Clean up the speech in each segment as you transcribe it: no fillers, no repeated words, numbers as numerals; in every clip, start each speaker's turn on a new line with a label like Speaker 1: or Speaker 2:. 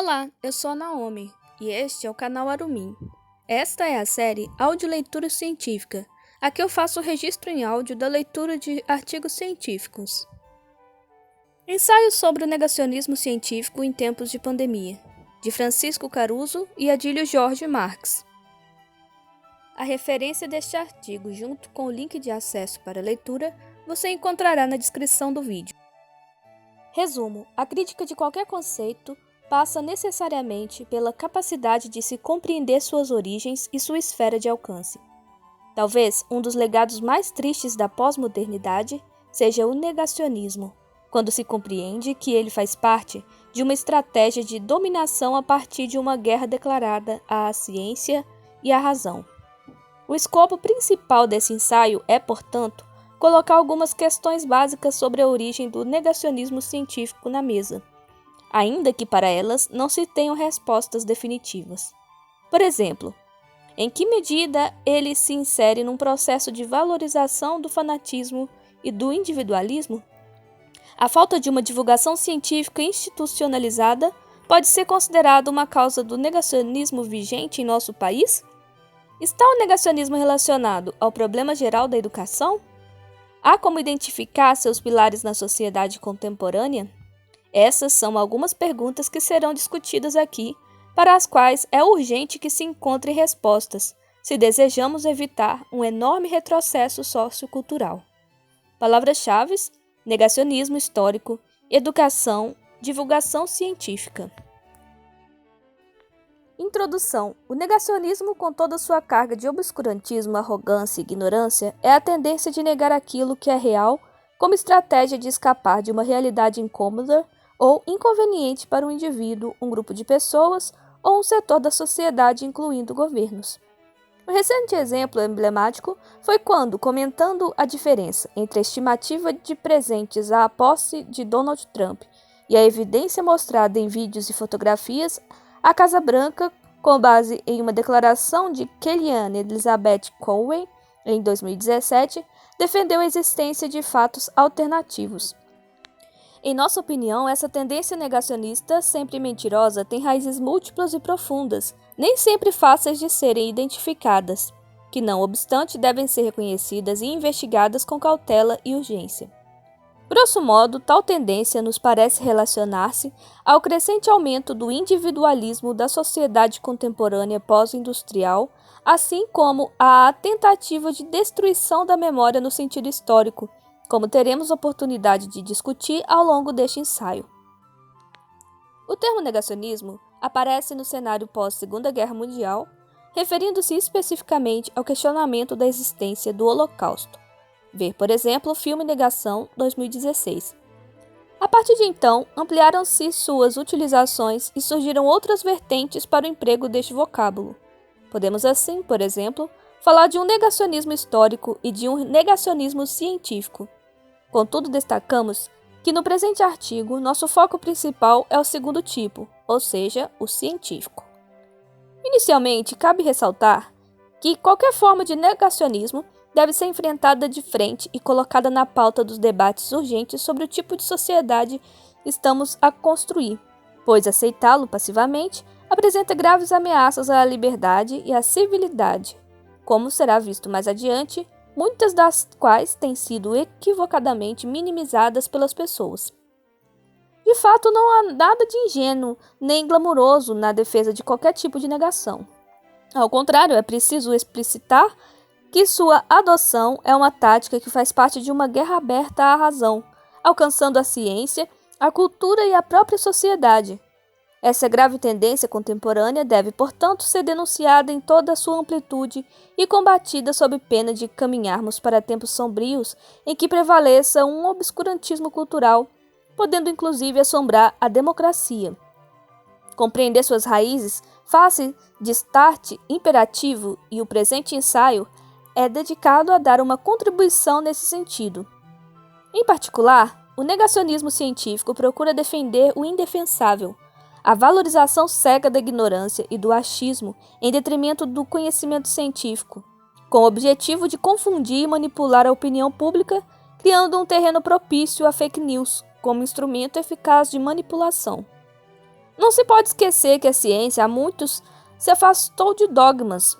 Speaker 1: Olá, eu sou a Naomi e este é o canal Arumi. Esta é a série Audioleitura Científica. Aqui eu faço o registro em áudio da leitura de artigos científicos. Ensaio sobre o negacionismo científico em tempos de pandemia, de Francisco Caruso e Adílio Jorge Marx. A referência deste artigo, junto com o link de acesso para a leitura, você encontrará na descrição do vídeo. Resumo: a crítica de qualquer conceito passa necessariamente pela capacidade de se compreender suas origens e sua esfera de alcance. Talvez um dos legados mais tristes da pós-modernidade seja o negacionismo, quando se compreende que ele faz parte de uma estratégia de dominação a partir de uma guerra declarada à ciência e à razão. O escopo principal desse ensaio é, portanto, colocar algumas questões básicas sobre a origem do negacionismo científico na mesa, ainda que para elas não se tenham respostas definitivas. Por exemplo, em que medida ele se insere num processo de valorização do fanatismo e do individualismo? A falta de uma divulgação científica institucionalizada pode ser considerada uma causa do negacionismo vigente em nosso país? Está o negacionismo relacionado ao problema geral da educação? Há como identificar seus pilares na sociedade contemporânea? Essas são algumas perguntas que serão discutidas aqui, para as quais é urgente que se encontrem respostas, se desejamos evitar um enorme retrocesso sociocultural. Palavras-chave: negacionismo histórico, educação, divulgação científica. Introdução. O negacionismo, com toda sua carga de obscurantismo, arrogância e ignorância, é a tendência de negar aquilo que é real como estratégia de escapar de uma realidade incômoda ou inconveniente para um indivíduo, um grupo de pessoas ou um setor da sociedade, incluindo governos. Um recente exemplo emblemático foi quando, comentando a diferença entre a estimativa de presentes à posse de Donald Trump e a evidência mostrada em vídeos e fotografias, a Casa Branca, com base em uma declaração de Kellyanne Elizabeth Conway, em 2017, defendeu a existência de fatos alternativos. Em nossa opinião, essa tendência negacionista, sempre mentirosa, tem raízes múltiplas e profundas, nem sempre fáceis de serem identificadas, que não obstante devem ser reconhecidas e investigadas com cautela e urgência. Grosso modo, tal tendência nos parece relacionar-se ao crescente aumento do individualismo da sociedade contemporânea pós-industrial, assim como à tentativa de destruição da memória no sentido histórico, como teremos oportunidade de discutir ao longo deste ensaio. O termo negacionismo aparece no cenário pós-Segunda Guerra Mundial, referindo-se especificamente ao questionamento da existência do Holocausto. Ver, por exemplo, o filme Negação, 2016. A partir de então, ampliaram-se suas utilizações e surgiram outras vertentes para o emprego deste vocábulo. Podemos assim, por exemplo, falar de um negacionismo histórico e de um negacionismo científico. Contudo, destacamos que no presente artigo, nosso foco principal é o segundo tipo, ou seja, o científico. Inicialmente, cabe ressaltar que qualquer forma de negacionismo deve ser enfrentada de frente e colocada na pauta dos debates urgentes sobre o tipo de sociedade que estamos a construir, pois aceitá-lo passivamente apresenta graves ameaças à liberdade e à civilidade, como será visto mais adiante, muitas das quais têm sido equivocadamente minimizadas pelas pessoas. De fato, não há nada de ingênuo nem glamuroso na defesa de qualquer tipo de negação. Ao contrário, é preciso explicitar que sua adoção é uma tática que faz parte de uma guerra aberta à razão, alcançando a ciência, a cultura e a própria sociedade. Essa grave tendência contemporânea deve, portanto, ser denunciada em toda a sua amplitude e combatida sob pena de caminharmos para tempos sombrios em que prevaleça um obscurantismo cultural, podendo inclusive assombrar a democracia. Compreender suas raízes, face de start imperativo, e o presente ensaio é dedicado a dar uma contribuição nesse sentido. Em particular, o negacionismo científico procura defender o indefensável, a valorização cega da ignorância e do achismo em detrimento do conhecimento científico, com o objetivo de confundir e manipular a opinião pública, criando um terreno propício a fake news como instrumento eficaz de manipulação. Não se pode esquecer que a ciência, há muitos, se afastou de dogmas.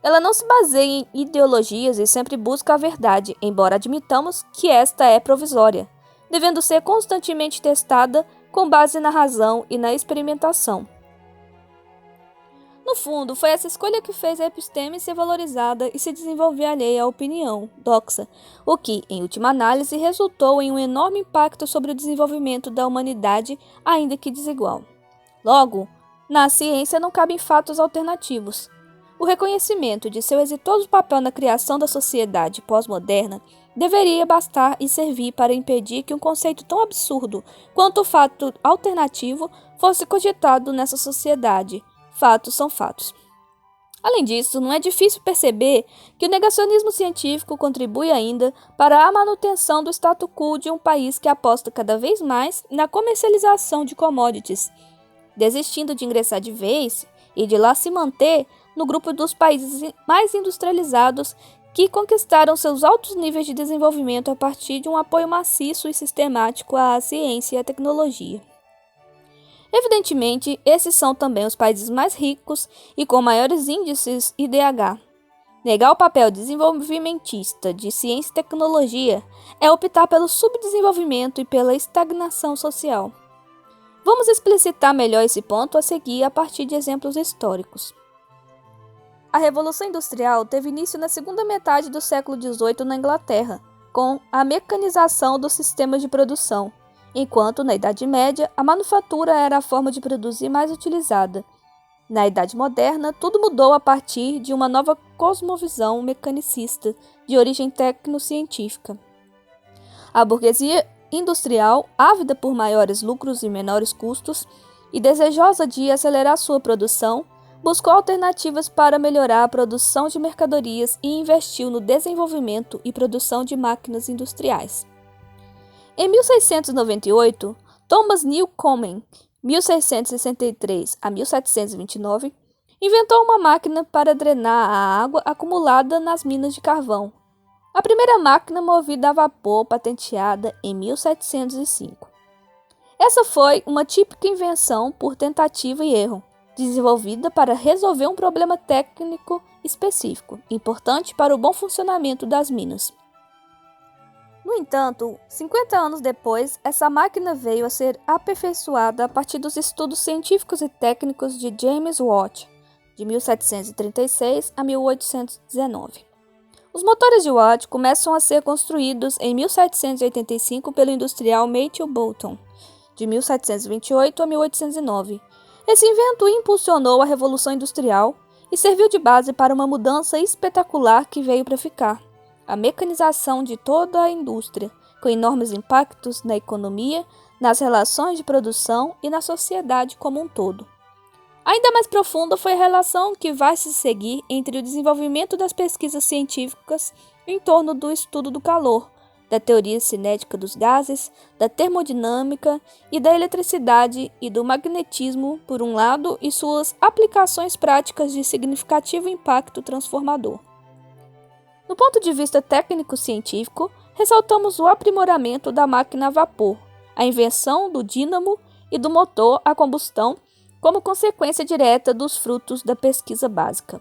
Speaker 1: Ela não se baseia em ideologias e sempre busca a verdade, embora admitamos que esta é provisória, devendo ser constantemente testada com base na razão e na experimentação. No fundo, foi essa escolha que fez a episteme ser valorizada e se desenvolver alheia à opinião, doxa, o que, em última análise, resultou em um enorme impacto sobre o desenvolvimento da humanidade, ainda que desigual. Logo, na ciência não cabem fatos alternativos. O reconhecimento de seu exitoso papel na criação da sociedade pós-moderna deveria bastar e servir para impedir que um conceito tão absurdo quanto o fato alternativo fosse cogitado nessa sociedade. Fatos são fatos. Além disso, não é difícil perceber que o negacionismo científico contribui ainda para a manutenção do status quo de um país que aposta cada vez mais na comercialização de commodities, desistindo de ingressar de vez e de lá se manter no grupo dos países mais industrializados que conquistaram seus altos níveis de desenvolvimento a partir de um apoio maciço e sistemático à ciência e à tecnologia. Evidentemente, esses são também os países mais ricos e com maiores índices IDH. Negar o papel desenvolvimentista de ciência e tecnologia é optar pelo subdesenvolvimento e pela estagnação social. Vamos explicitar melhor esse ponto a seguir a partir de exemplos históricos. A Revolução Industrial teve início na segunda metade do século XVIII na Inglaterra, com a mecanização dos sistemas de produção, enquanto na Idade Média a manufatura era a forma de produzir mais utilizada. Na Idade Moderna, tudo mudou a partir de uma nova cosmovisão mecanicista de origem tecnocientífica. A burguesia industrial, ávida por maiores lucros e menores custos, e desejosa de acelerar sua produção, buscou alternativas para melhorar a produção de mercadorias e investiu no desenvolvimento e produção de máquinas industriais. Em 1698, Thomas Newcomen, 1663 a 1729, inventou uma máquina para drenar a água acumulada nas minas de carvão. A primeira máquina movida a vapor patenteada em 1705. Essa foi uma típica invenção por tentativa e erro, desenvolvida para resolver um problema técnico específico, importante para o bom funcionamento das minas. No entanto, 50 anos depois, essa máquina veio a ser aperfeiçoada a partir dos estudos científicos e técnicos de James Watt, de 1736 a 1819. Os motores de Watt começam a ser construídos em 1785 pelo industrial Matthew Boulton, de 1728 a 1809. Esse invento impulsionou a Revolução Industrial e serviu de base para uma mudança espetacular que veio para ficar: a mecanização de toda a indústria, com enormes impactos na economia, nas relações de produção e na sociedade como um todo. Ainda mais profunda foi a relação que vai se seguir entre o desenvolvimento das pesquisas científicas em torno do estudo do calor, da teoria cinética dos gases, da termodinâmica e da eletricidade e do magnetismo, por um lado, e suas aplicações práticas de significativo impacto transformador. Do ponto de vista técnico-científico, ressaltamos o aprimoramento da máquina a vapor, a invenção do dínamo e do motor a combustão como consequência direta dos frutos da pesquisa básica.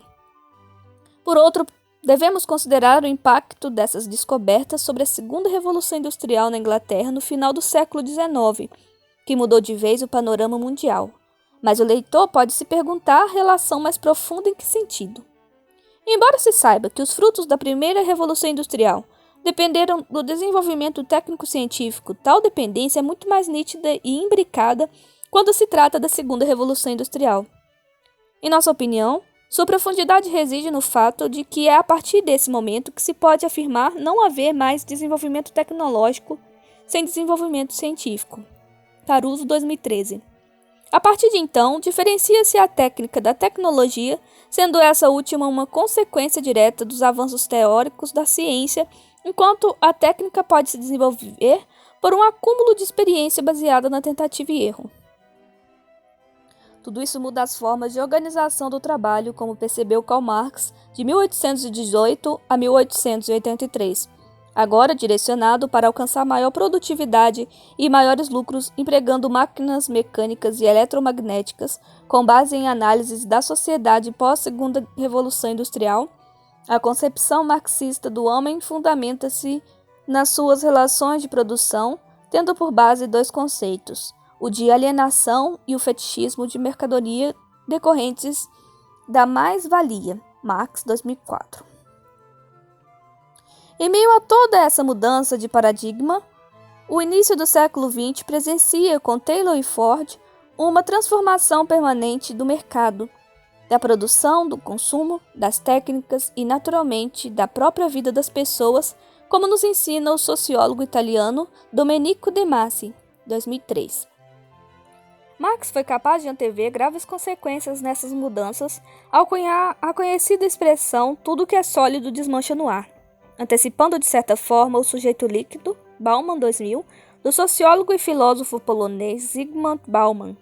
Speaker 1: Por outro, devemos considerar o impacto dessas descobertas sobre a segunda Revolução Industrial na Inglaterra no final do século XIX, que mudou de vez o panorama mundial. Mas o leitor pode se perguntar a relação mais profunda em que sentido. Embora se saiba que os frutos da primeira Revolução Industrial dependeram do desenvolvimento técnico-científico, tal dependência é muito mais nítida e imbricada quando se trata da segunda Revolução Industrial. Em nossa opinião, sua profundidade reside no fato de que é a partir desse momento que se pode afirmar não haver mais desenvolvimento tecnológico sem desenvolvimento científico. Caruso, 2013. A partir de então, diferencia-se a técnica da tecnologia, sendo essa última uma consequência direta dos avanços teóricos da ciência, enquanto a técnica pode se desenvolver por um acúmulo de experiência baseada na tentativa e erro. Tudo isso muda as formas de organização do trabalho, como percebeu Karl Marx, de 1818 a 1883, agora direcionado para alcançar maior produtividade e maiores lucros empregando máquinas mecânicas e eletromagnéticas com base em análises da sociedade pós-Segunda Revolução Industrial. A concepção marxista do homem fundamenta-se nas suas relações de produção, tendo por base dois conceitos, o de alienação e o fetichismo de mercadoria decorrentes da mais-valia. Marx, 2004. Em meio a toda essa mudança de paradigma, o início do século XX presencia com Taylor e Ford uma transformação permanente do mercado, da produção, do consumo, das técnicas e, naturalmente, da própria vida das pessoas, como nos ensina o sociólogo italiano Domenico De Masi, 2003. Marx foi capaz de antever graves consequências nessas mudanças ao cunhar a conhecida expressão "tudo que é sólido desmancha no ar", antecipando de certa forma o sujeito líquido, Bauman, 2000, do sociólogo e filósofo polonês Zygmunt Bauman,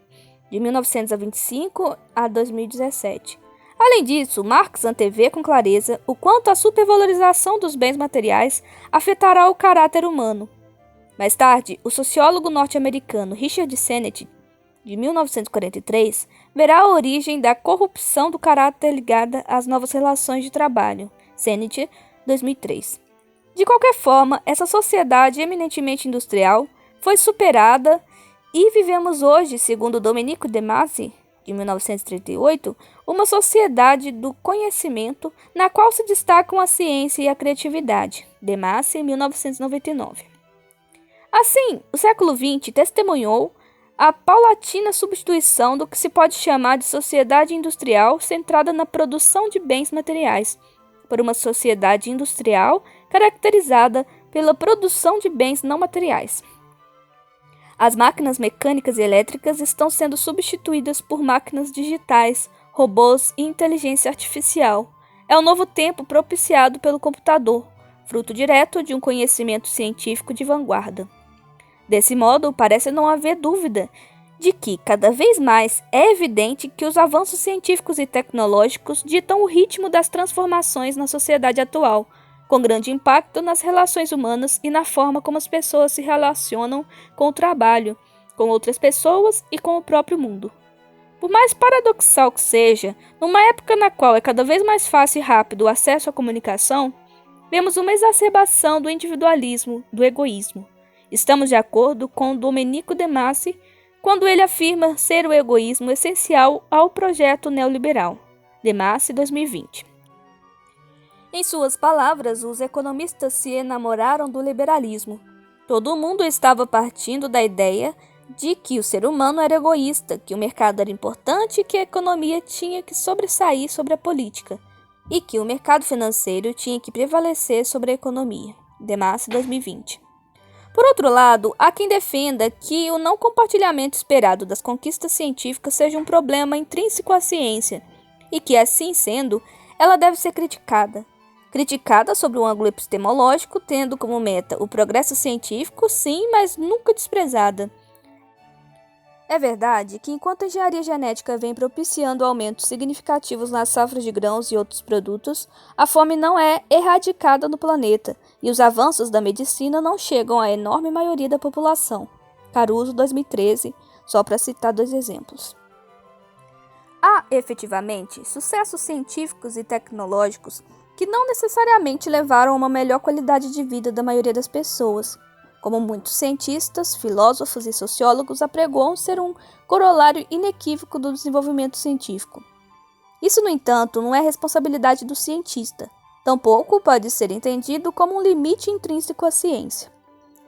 Speaker 1: de 1925 a 2017. Além disso, Marx antevê com clareza o quanto a supervalorização dos bens materiais afetará o caráter humano. Mais tarde, o sociólogo norte-americano Richard Sennett, de 1943, verá a origem da corrupção do caráter ligada às novas relações de trabalho. Sennett, 2003. De qualquer forma, essa sociedade eminentemente industrial foi superada e vivemos hoje, segundo Domenico De Masi, de 1938, uma sociedade do conhecimento na qual se destacam a ciência e a criatividade. De Masi, 1999. Assim, o século XX testemunhou a paulatina substituição do que se pode chamar de sociedade industrial centrada na produção de bens materiais, por uma sociedade industrial caracterizada pela produção de bens não materiais. As máquinas mecânicas e elétricas estão sendo substituídas por máquinas digitais, robôs e inteligência artificial. É o novo tempo propiciado pelo computador, fruto direto de um conhecimento científico de vanguarda. Desse modo, parece não haver dúvida de que, cada vez mais, é evidente que os avanços científicos e tecnológicos ditam o ritmo das transformações na sociedade atual, com grande impacto nas relações humanas e na forma como as pessoas se relacionam com o trabalho, com outras pessoas e com o próprio mundo. Por mais paradoxal que seja, numa época na qual é cada vez mais fácil e rápido o acesso à comunicação, vemos uma exacerbação do individualismo, do egoísmo. Estamos de acordo com Domenico De Masi quando ele afirma ser o egoísmo essencial ao projeto neoliberal. De Masi, 2020. Em suas palavras, os economistas se enamoraram do liberalismo. Todo mundo estava partindo da ideia de que o ser humano era egoísta, que o mercado era importante e que a economia tinha que sobressair sobre a política, e que o mercado financeiro tinha que prevalecer sobre a economia. De Masi, 2020. Por outro lado, há quem defenda que o não compartilhamento esperado das conquistas científicas seja um problema intrínseco à ciência, e que, assim sendo, ela deve ser criticada. Criticada sob um ângulo epistemológico, tendo como meta o progresso científico, sim, mas nunca desprezada. É verdade que, enquanto a engenharia genética vem propiciando aumentos significativos nas safras de grãos e outros produtos, a fome não é erradicada no planeta e os avanços da medicina não chegam à enorme maioria da população. Caruso, 2013, só para citar dois exemplos. Há, efetivamente, sucessos científicos e tecnológicos que não necessariamente levaram a uma melhor qualidade de vida da maioria das pessoas, como muitos cientistas, filósofos e sociólogos apregoam ser um corolário inequívoco do desenvolvimento científico. Isso, no entanto, não é responsabilidade do cientista, tampouco pode ser entendido como um limite intrínseco à ciência,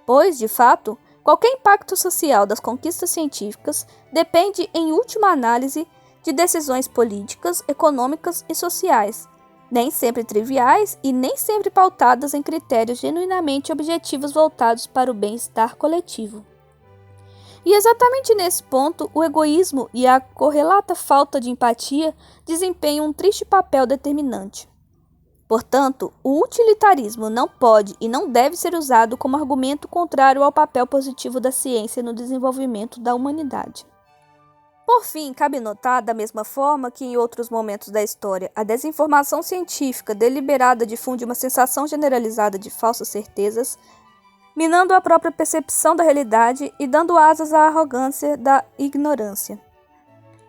Speaker 1: pois, de fato, qualquer impacto social das conquistas científicas depende, em última análise, de decisões políticas, econômicas e sociais, nem sempre triviais e nem sempre pautadas em critérios genuinamente objetivos voltados para o bem-estar coletivo. E exatamente nesse ponto, o egoísmo e a correlata falta de empatia desempenham um triste papel determinante. Portanto, o utilitarismo não pode e não deve ser usado como argumento contrário ao papel positivo da ciência no desenvolvimento da humanidade. Por fim, cabe notar, da mesma forma que em outros momentos da história, a desinformação científica deliberada difunde uma sensação generalizada de falsas certezas, minando a própria percepção da realidade e dando asas à arrogância da ignorância.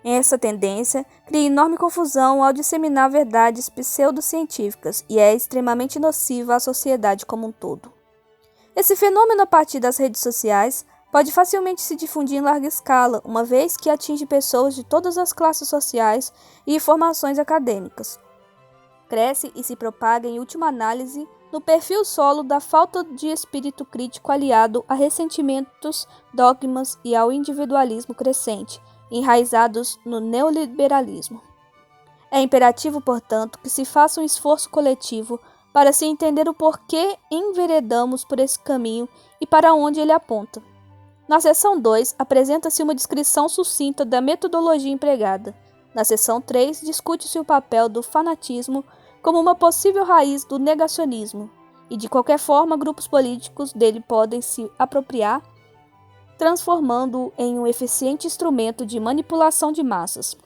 Speaker 1: Essa tendência cria enorme confusão ao disseminar verdades pseudocientíficas e é extremamente nociva à sociedade como um todo. Esse fenômeno, a partir das redes sociais, pode facilmente se difundir em larga escala, uma vez que atinge pessoas de todas as classes sociais e formações acadêmicas. Cresce e se propaga, em última análise, no perfil solo da falta de espírito crítico aliado a ressentimentos, dogmas e ao individualismo crescente, enraizados no neoliberalismo. É imperativo, portanto, que se faça um esforço coletivo para se entender o porquê enveredamos por esse caminho e para onde ele aponta. Na seção 2, apresenta-se uma descrição sucinta da metodologia empregada. Na seção 3, discute-se o papel do fanatismo como uma possível raiz do negacionismo, e de qualquer forma grupos políticos dele podem se apropriar, transformando-o em um eficiente instrumento de manipulação de massas.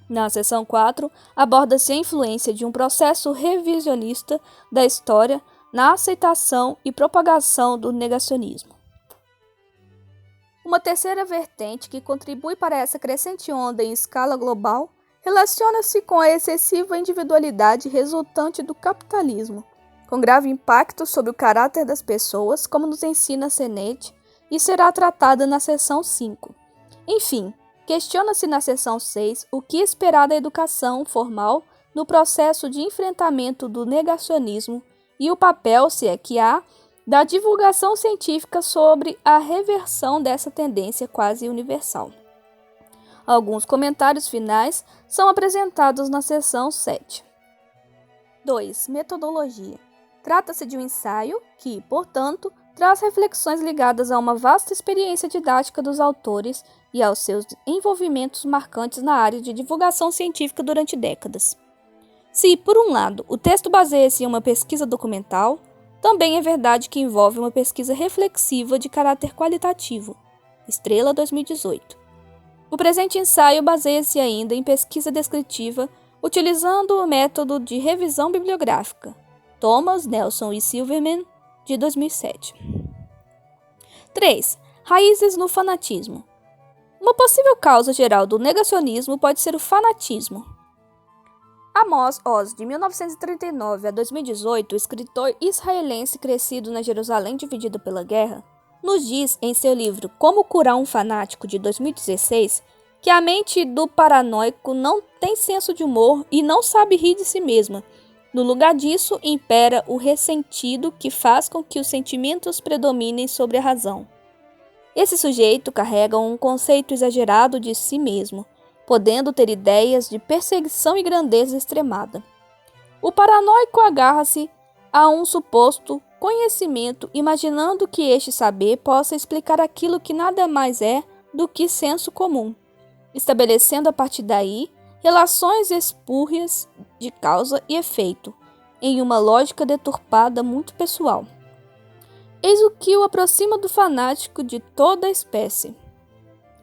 Speaker 1: Na seção 4, aborda-se a influência de um processo revisionista da história na aceitação e propagação do negacionismo. Uma terceira vertente que contribui para essa crescente onda em escala global relaciona-se com a excessiva individualidade resultante do capitalismo, com grave impacto sobre o caráter das pessoas, como nos ensina Sennett, e será tratada na seção 5. Enfim, questiona-se na seção 6 o que esperar da educação formal no processo de enfrentamento do negacionismo e o papel, se é que há, da divulgação científica sobre a reversão dessa tendência quase universal. Alguns comentários finais são apresentados na seção 7. 2. Metodologia. Trata-se de um ensaio que, portanto, traz reflexões ligadas a uma vasta experiência didática dos autores e aos seus envolvimentos marcantes na área de divulgação científica durante décadas. Se, por um lado, o texto baseia-se em uma pesquisa documental, também é verdade que envolve uma pesquisa reflexiva de caráter qualitativo. Estrela 2018. O presente ensaio baseia-se ainda em pesquisa descritiva, utilizando o método de revisão bibliográfica. Thomas, Nelson e Silverman, de 2007. 3. Raízes no fanatismo. Uma possível causa geral do negacionismo pode ser o fanatismo. Amos Oz, de 1939 a 2018, escritor israelense crescido na Jerusalém dividida pela guerra, nos diz em seu livro Como Curar um Fanático, de 2016, que a mente do paranoico não tem senso de humor e não sabe rir de si mesma. No lugar disso, impera o ressentido que faz com que os sentimentos predominem sobre a razão. Esse sujeito carrega um conceito exagerado de si mesmo, podendo ter ideias de perseguição e grandeza extremada. O paranoico agarra-se a um suposto conhecimento, imaginando que este saber possa explicar aquilo que nada mais é do que senso comum, estabelecendo a partir daí relações espúrias de causa e efeito, em uma lógica deturpada muito pessoal. Eis o que o aproxima do fanático de toda a espécie.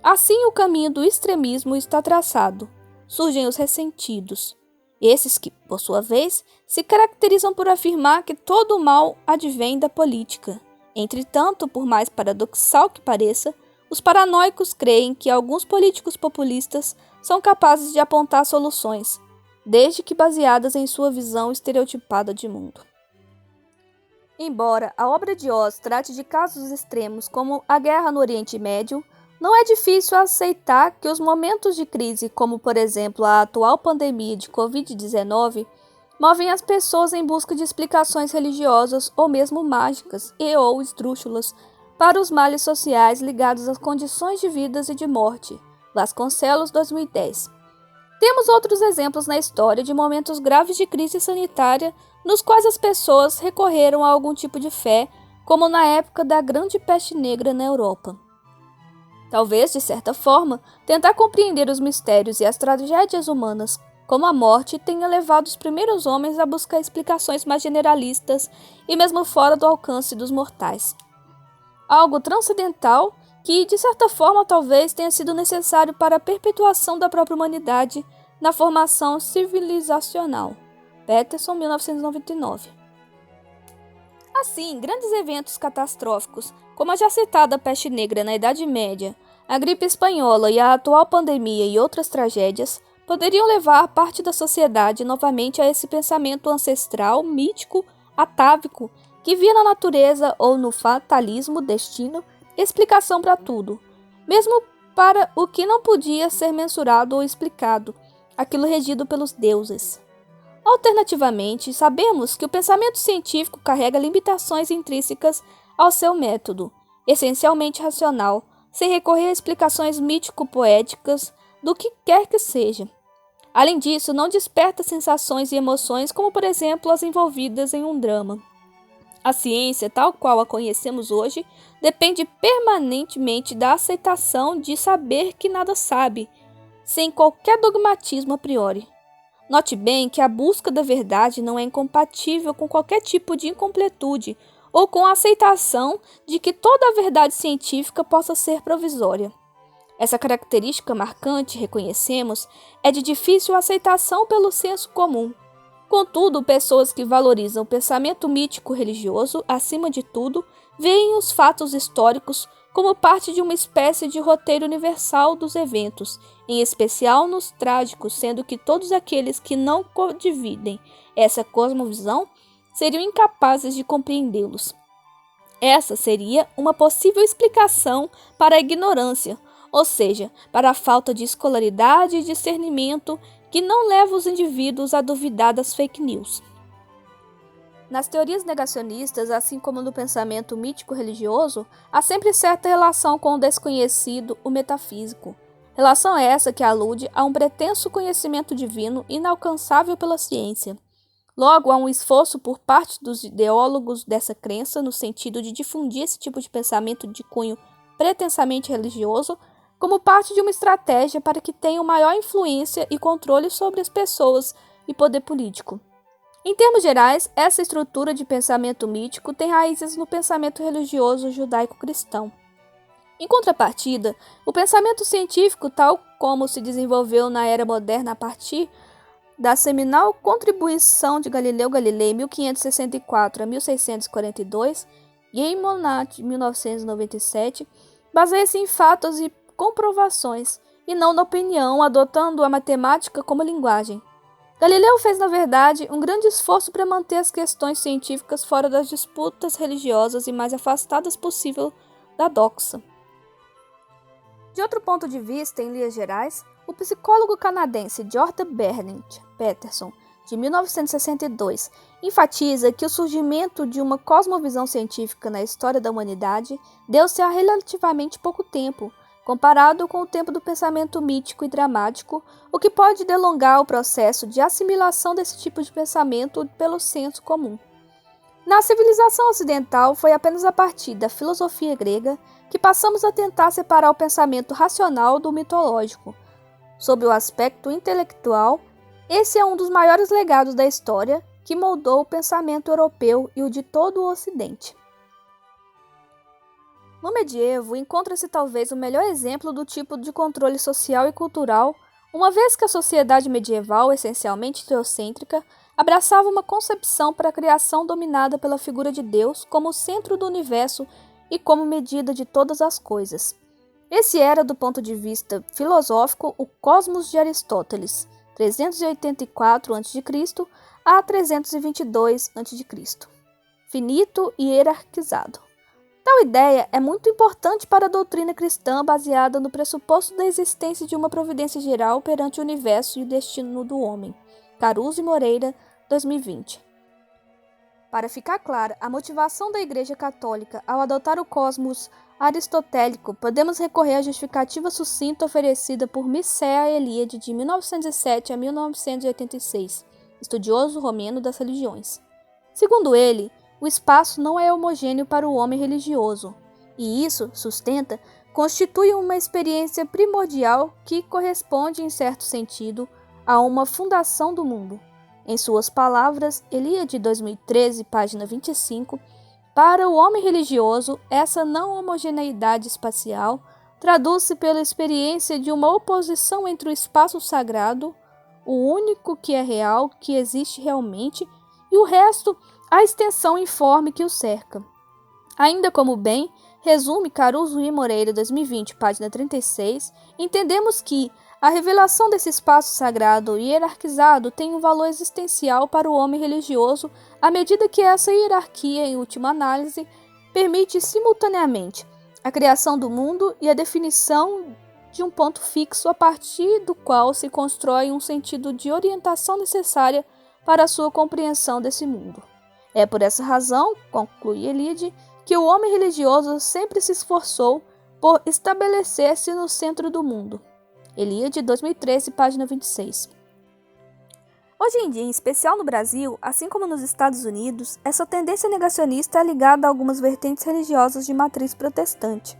Speaker 1: Assim, o caminho do extremismo está traçado. Surgem os ressentidos. Esses que, por sua vez, se caracterizam por afirmar que todo o mal advém da política. Entretanto, por mais paradoxal que pareça, os paranoicos creem que alguns políticos populistas são capazes de apontar soluções, desde que baseadas em sua visão estereotipada de mundo. Embora a obra de Oz trate de casos extremos como a guerra no Oriente Médio, não é difícil aceitar que os momentos de crise, como por exemplo a atual pandemia de Covid-19, movem as pessoas em busca de explicações religiosas ou mesmo mágicas ou esdrúxulas para os males sociais ligados às condições de vida e de morte. Vasconcelos, 2010. Temos outros exemplos na história de momentos graves de crise sanitária nos quais as pessoas recorreram a algum tipo de fé, como na época da Grande Peste Negra na Europa. Talvez, de certa forma, tentar compreender os mistérios e as tragédias humanas, como a morte, tenha levado os primeiros homens a buscar explicações mais generalistas e mesmo fora do alcance dos mortais. Algo transcendental que, de certa forma, talvez tenha sido necessário para a perpetuação da própria humanidade na formação civilizacional. Peterson, 1999. Assim, grandes eventos catastróficos, como a já citada peste negra na Idade Média, a gripe espanhola e a atual pandemia e outras tragédias, poderiam levar parte da sociedade novamente a esse pensamento ancestral, mítico, atávico, que via na natureza ou no fatalismo, destino, explicação para tudo, mesmo para o que não podia ser mensurado ou explicado, aquilo regido pelos deuses. Alternativamente, sabemos que o pensamento científico carrega limitações intrínsecas ao seu método, essencialmente racional, sem recorrer a explicações mítico-poéticas do que quer que seja. Além disso, não desperta sensações e emoções como, por exemplo, as envolvidas em um drama. A ciência, tal qual a conhecemos hoje, depende permanentemente da aceitação de saber que nada sabe, sem qualquer dogmatismo a priori. Note bem que a busca da verdade não é incompatível com qualquer tipo de incompletude ou com a aceitação de que toda a verdade científica possa ser provisória. Essa característica marcante, reconhecemos, é de difícil aceitação pelo senso comum. Contudo, pessoas que valorizam o pensamento mítico-religioso, acima de tudo, veem os fatos históricos como parte de uma espécie de roteiro universal dos eventos, em especial nos trágicos, sendo que todos aqueles que não dividem essa cosmovisão seriam incapazes de compreendê-los. Essa seria uma possível explicação para a ignorância, ou seja, para a falta de escolaridade e discernimento que não leva os indivíduos a duvidar das fake news. Nas teorias negacionistas, assim como no pensamento mítico-religioso, há sempre certa relação com o desconhecido, o metafísico. Relação essa que alude a um pretenso conhecimento divino inalcançável pela ciência. Logo, há um esforço por parte dos ideólogos dessa crença no sentido de difundir esse tipo de pensamento de cunho pretensamente religioso como parte de uma estratégia para que tenham maior influência e controle sobre as pessoas e poder político. Em termos gerais, essa estrutura de pensamento mítico tem raízes no pensamento religioso judaico-cristão. Em contrapartida, o pensamento científico, tal como se desenvolveu na era moderna a partir da seminal contribuição de Galileu Galilei 1564 a 1642, Gay-Monat 1997, baseia-se em fatos e comprovações, e não na opinião, adotando a matemática como linguagem. Galileu fez, na verdade, um grande esforço para manter as questões científicas fora das disputas religiosas e mais afastadas possível da doxa. De outro ponto de vista, em linhas gerais, o psicólogo canadense Jordan Bernard Peterson, de 1962, enfatiza que o surgimento de uma cosmovisão científica na história da humanidade deu-se há relativamente pouco tempo, comparado com o tempo do pensamento mítico e dramático, o que pode delongar o processo de assimilação desse tipo de pensamento pelo senso comum. Na civilização ocidental, foi apenas a partir da filosofia grega que passamos a tentar separar o pensamento racional do mitológico. Sob o aspecto intelectual, esse é um dos maiores legados da história que moldou o pensamento europeu e o de todo o Ocidente. No medievo, encontra-se talvez o melhor exemplo do tipo de controle social e cultural, uma vez que a sociedade medieval, essencialmente teocêntrica, abraçava uma concepção para a criação dominada pela figura de Deus como o centro do universo e como medida de todas as coisas. Esse era, do ponto de vista filosófico, o cosmos de Aristóteles, 384 a.C. a 322 a.C., finito e hierarquizado. Tal ideia é muito importante para a doutrina cristã baseada no pressuposto da existência de uma providência geral perante o universo e o destino do homem. Caruso e Moreira, 2020. Para ficar clara a motivação da Igreja Católica ao adotar o cosmos aristotélico, podemos recorrer à justificativa sucinta oferecida por Mircea Eliade de 1907 a 1986, estudioso romeno das religiões. Segundo ele, o espaço não é homogêneo para o homem religioso, e isso, sustenta, constitui uma experiência primordial que corresponde, em certo sentido, a uma fundação do mundo. Em suas palavras, Eliade, 2013, página 25, Para o homem religioso, essa não homogeneidade espacial traduz-se pela experiência de uma oposição entre o espaço sagrado, o único que é real, que existe realmente, e o resto, a extensão informe que o cerca. Ainda como bem, resume Caruso I. Moreira, 2020, página 36, entendemos que a revelação desse espaço sagrado e hierarquizado tem um valor existencial para o homem religioso à medida que essa hierarquia, em última análise, permite simultaneamente a criação do mundo e a definição de um ponto fixo a partir do qual se constrói um sentido de orientação necessária para a sua compreensão desse mundo. É por essa razão, conclui Eliade, que o homem religioso sempre se esforçou por estabelecer-se no centro do mundo. Eliade, 2013, página 26. Hoje em dia, em especial no Brasil, assim como nos Estados Unidos, essa tendência negacionista é ligada a algumas vertentes religiosas de matriz protestante,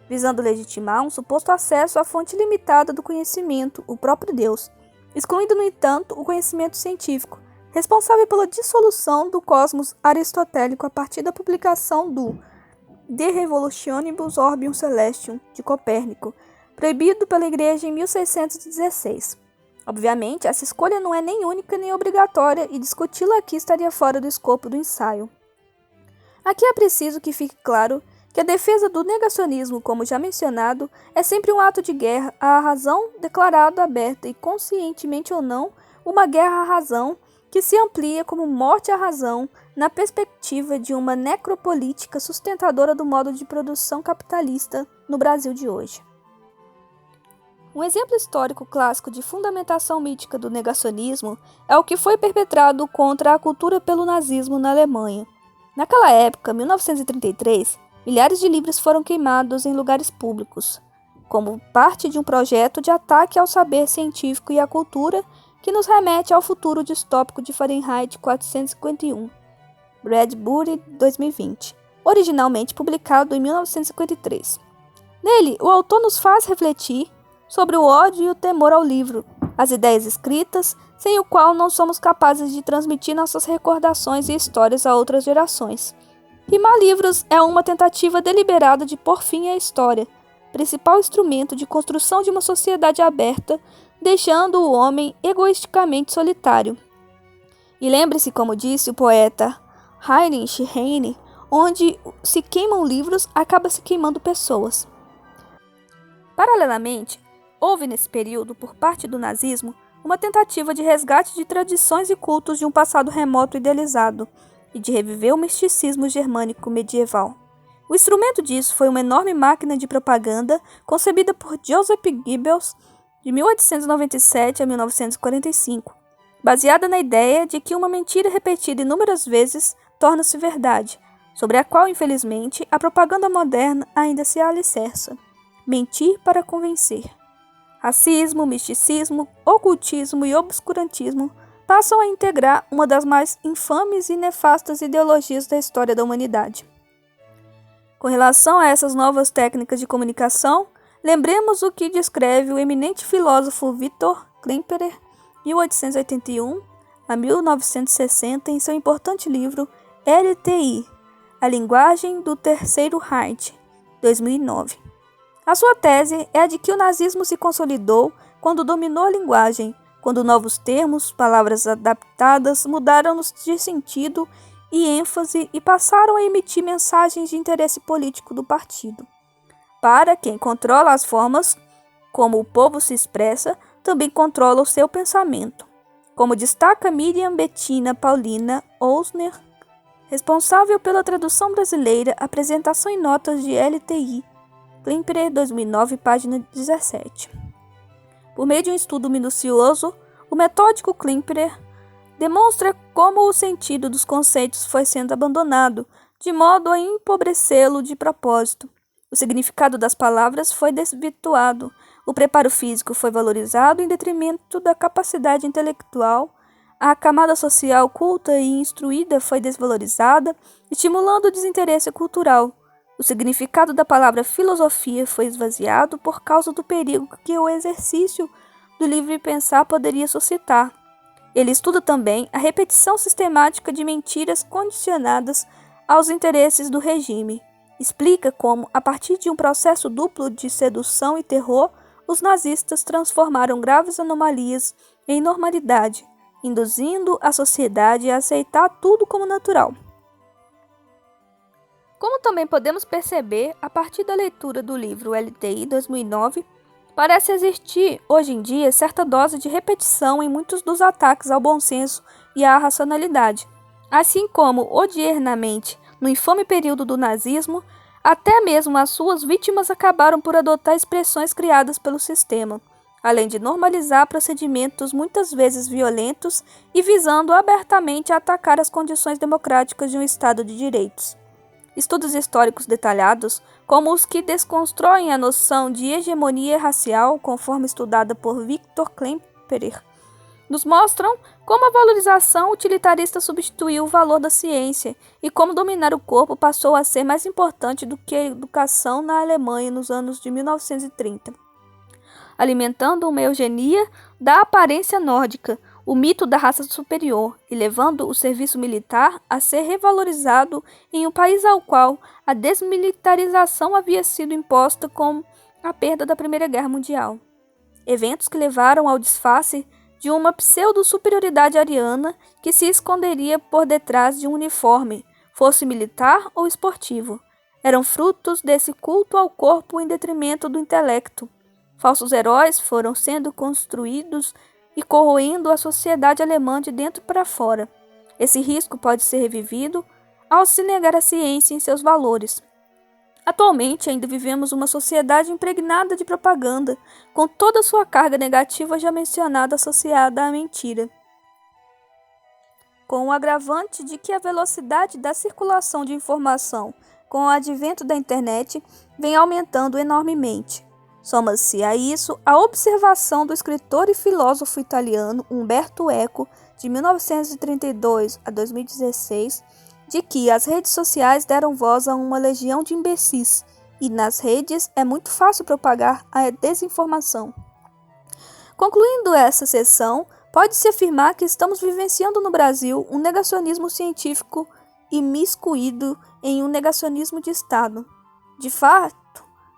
Speaker 1: visando legitimar um suposto acesso à fonte limitada do conhecimento, o próprio Deus, excluindo, no entanto, o conhecimento científico, responsável pela dissolução do cosmos aristotélico a partir da publicação do De Revolutionibus Orbium Celestium, de Copérnico, proibido pela Igreja em 1616. Obviamente, essa escolha não é nem única nem obrigatória e discuti-la aqui estaria fora do escopo do ensaio. Aqui é preciso que fique claro que a defesa do negacionismo, como já mencionado, é sempre um ato de guerra à razão declarado aberta e, conscientemente ou não, uma guerra à razão que se amplia como morte à razão na perspectiva de uma necropolítica sustentadora do modo de produção capitalista no Brasil de hoje. Um exemplo histórico clássico de fundamentação mítica do negacionismo é o que foi perpetrado contra a cultura pelo nazismo na Alemanha. Naquela época, 1933, milhares de livros foram queimados em lugares públicos, como parte de um projeto de ataque ao saber científico e à cultura que nos remete ao futuro distópico de Fahrenheit 451, Bradbury, 2020, originalmente publicado em 1953. Nele, o autor nos faz refletir sobre o ódio e o temor ao livro, as ideias escritas, sem o qual não somos capazes de transmitir nossas recordações e histórias a outras gerações. Rimar livros é uma tentativa deliberada de pôr fim à história, principal instrumento de construção de uma sociedade aberta, deixando o homem egoisticamente solitário. E lembre-se, como disse o poeta Heinrich Heine, onde se queimam livros, acaba se queimando pessoas. Paralelamente, houve nesse período, por parte do nazismo, uma tentativa de resgate de tradições e cultos de um passado remoto idealizado e de reviver o misticismo germânico medieval. O instrumento disso foi uma enorme máquina de propaganda concebida por Joseph Goebbels de 1897 a 1945, baseada na ideia de que uma mentira repetida inúmeras vezes torna-se verdade, sobre a qual, infelizmente, a propaganda moderna ainda se alicerça. Mentir para convencer. Racismo, misticismo, ocultismo e obscurantismo passam a integrar uma das mais infames e nefastas ideologias da história da humanidade. Com relação a essas novas técnicas de comunicação, lembremos o que descreve o eminente filósofo Victor Klemperer, 1881 a 1960, em seu importante livro LTI, A Linguagem do Terceiro Reich, 2009. A sua tese é a de que o nazismo se consolidou quando dominou a linguagem, quando novos termos, palavras adaptadas mudaram-nos de sentido e ênfase e passaram a emitir mensagens de interesse político do partido. Para quem controla as formas como o povo se expressa, também controla o seu pensamento. Como destaca Miriam Bettina Paulina Ousner, responsável pela tradução brasileira, apresentação em notas de LTI, Klemperer, 2009, página 17. Por meio de um estudo minucioso, o metódico Klemperer demonstra como o sentido dos conceitos foi sendo abandonado, de modo a empobrecê-lo de propósito. O significado das palavras foi desvirtuado, o preparo físico foi valorizado em detrimento da capacidade intelectual, a camada social culta e instruída foi desvalorizada, estimulando o desinteresse cultural. O significado da palavra filosofia foi esvaziado por causa do perigo que o exercício do livre pensar poderia suscitar. Ele estuda também a repetição sistemática de mentiras condicionadas aos interesses do regime. Explica como, a partir de um processo duplo de sedução e terror, os nazistas transformaram graves anomalias em normalidade, induzindo a sociedade a aceitar tudo como natural. Como também podemos perceber, a partir da leitura do livro LTI 2009, parece existir, hoje em dia, certa dose de repetição em muitos dos ataques ao bom senso e à racionalidade. Assim como, odiernamente, no infame período do nazismo, até mesmo as suas vítimas acabaram por adotar expressões criadas pelo sistema, além de normalizar procedimentos muitas vezes violentos e visando abertamente atacar as condições democráticas de um Estado de direitos. Estudos históricos detalhados, como os que desconstroem a noção de hegemonia racial, conforme estudada por Victor Klemperer, nos mostram como a valorização utilitarista substituiu o valor da ciência e como dominar o corpo passou a ser mais importante do que a educação na Alemanha nos anos de 1930. Alimentando uma eugenia da aparência nórdica, o mito da raça superior, e levando o serviço militar a ser revalorizado em um país ao qual a desmilitarização havia sido imposta com a perda da Primeira Guerra Mundial. Eventos que levaram ao disfarce de uma pseudo-superioridade ariana que se esconderia por detrás de um uniforme, fosse militar ou esportivo. Eram frutos desse culto ao corpo em detrimento do intelecto. Falsos heróis foram sendo construídos e corroendo a sociedade alemã de dentro para fora. Esse risco pode ser revivido ao se negar a ciência em seus valores. Atualmente, ainda vivemos uma sociedade impregnada de propaganda, com toda a sua carga negativa já mencionada associada à mentira. Com o agravante de que a velocidade da circulação de informação com o advento da internet vem aumentando enormemente. Soma-se a isso a observação do escritor e filósofo italiano Umberto Eco, de 1932 a 2016, de que as redes sociais deram voz a uma legião de imbecis, e nas redes é muito fácil propagar a desinformação. Concluindo essa sessão, pode-se afirmar que estamos vivenciando no Brasil um negacionismo científico imiscuído em um negacionismo de Estado. De fato,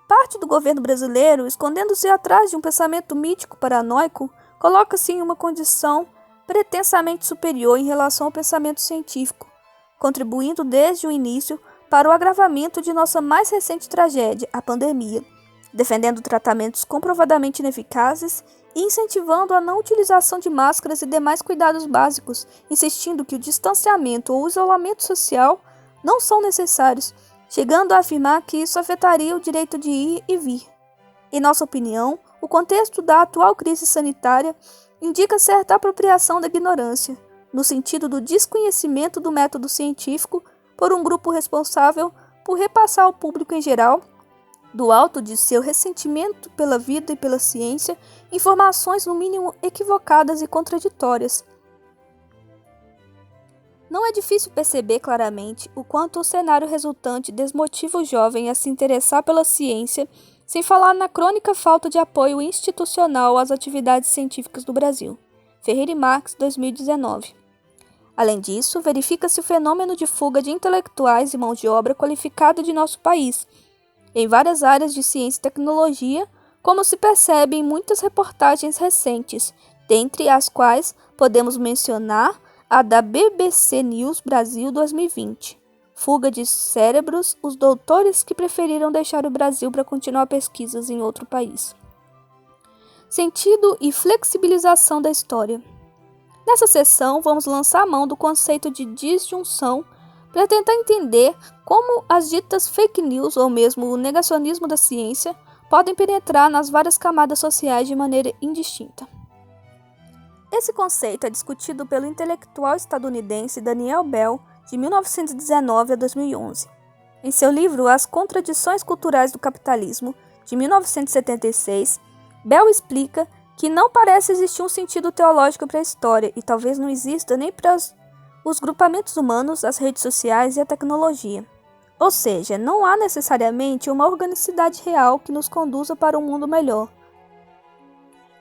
Speaker 1: parte do governo brasileiro, escondendo-se atrás de um pensamento mítico paranoico, coloca-se em uma condição pretensamente superior em relação ao pensamento científico, contribuindo desde o início para o agravamento de nossa mais recente tragédia, a pandemia, defendendo tratamentos comprovadamente ineficazes e incentivando a não utilização de máscaras e demais cuidados básicos, insistindo que o distanciamento ou o isolamento social não são necessários, chegando a afirmar que isso afetaria o direito de ir e vir. Em nossa opinião, o contexto da atual crise sanitária indica certa apropriação da ignorância, no sentido do desconhecimento do método científico por um grupo responsável por repassar ao público em geral, do alto de seu ressentimento pela vida e pela ciência, informações no mínimo equivocadas e contraditórias. Não é difícil perceber claramente o quanto o cenário resultante desmotiva o jovem a se interessar pela ciência, sem falar na crônica falta de apoio institucional às atividades científicas do Brasil. Ferreira e Marx, 2019. Além disso, verifica-se o fenômeno de fuga de intelectuais e mão de obra qualificada de nosso país, em várias áreas de ciência e tecnologia, como se percebe em muitas reportagens recentes, dentre as quais podemos mencionar a da BBC News Brasil 2020. Fuga de cérebros, os doutores que preferiram deixar o Brasil para continuar pesquisas em outro país. Sentido e flexibilização da história. Nessa sessão, vamos lançar a mão do conceito de disjunção para tentar entender como as ditas fake news ou mesmo o negacionismo da ciência podem penetrar nas várias camadas sociais de maneira indistinta. Esse conceito é discutido pelo intelectual estadunidense Daniel Bell, de 1919 a 2011. Em seu livro As Contradições Culturais do Capitalismo, de 1976, Bell explica que não parece existir um sentido teológico para a história e talvez não exista nem para os grupamentos humanos, as redes sociais e a tecnologia. Ou seja, não há necessariamente uma organicidade real que nos conduza para um mundo melhor.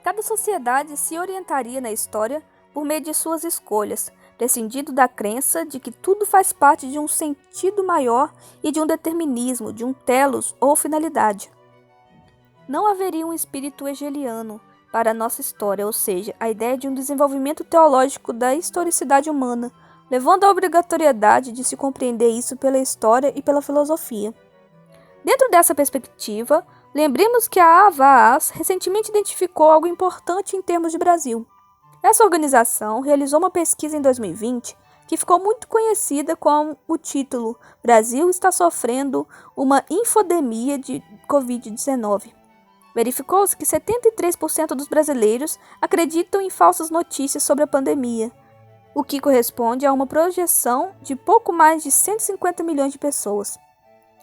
Speaker 1: Cada sociedade se orientaria na história por meio de suas escolhas, prescindindo da crença de que tudo faz parte de um sentido maior e de um determinismo, de um telos ou finalidade. Não haveria um espírito hegeliano para a nossa história, ou seja, a ideia de um desenvolvimento teológico da historicidade humana, levando à obrigatoriedade de se compreender isso pela história e pela filosofia. Dentro dessa perspectiva, lembremos que a AVAAS recentemente identificou algo importante em termos de Brasil. Essa organização realizou uma pesquisa em 2020 que ficou muito conhecida com o título Brasil está sofrendo uma infodemia de Covid-19. Verificou-se que 73% dos brasileiros acreditam em falsas notícias sobre a pandemia, o que corresponde a uma projeção de pouco mais de 150 milhões de pessoas.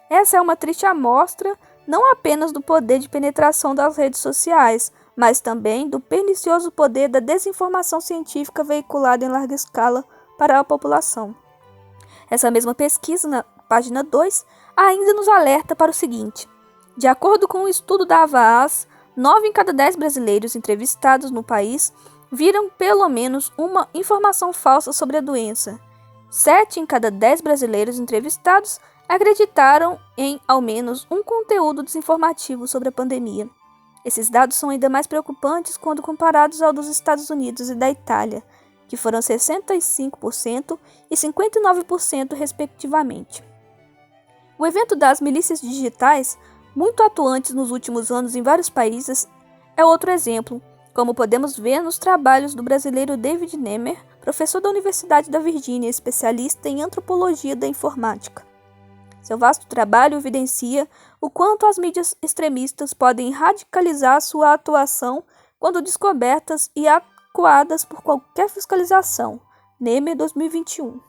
Speaker 1: Essa é uma triste amostra não apenas do poder de penetração das redes sociais, mas também do pernicioso poder da desinformação científica veiculada em larga escala para a população. Essa mesma pesquisa, na página 2, ainda nos alerta para o seguinte: de acordo com um estudo da AVAAS, 9 em cada 10 brasileiros entrevistados no país viram pelo menos uma informação falsa sobre a doença. 7 em cada 10 brasileiros entrevistados acreditaram em ao menos um conteúdo desinformativo sobre a pandemia. Esses dados são ainda mais preocupantes quando comparados ao dos Estados Unidos e da Itália, que foram 65% e 59% respectivamente. O evento das milícias digitais, muito atuantes nos últimos anos em vários países, é outro exemplo, como podemos ver nos trabalhos do brasileiro David Nemer, professor da Universidade da Virgínia, especialista em antropologia da informática. Seu vasto trabalho evidencia o quanto as mídias extremistas podem radicalizar sua atuação quando descobertas e acuadas por qualquer fiscalização. Nemer 2021.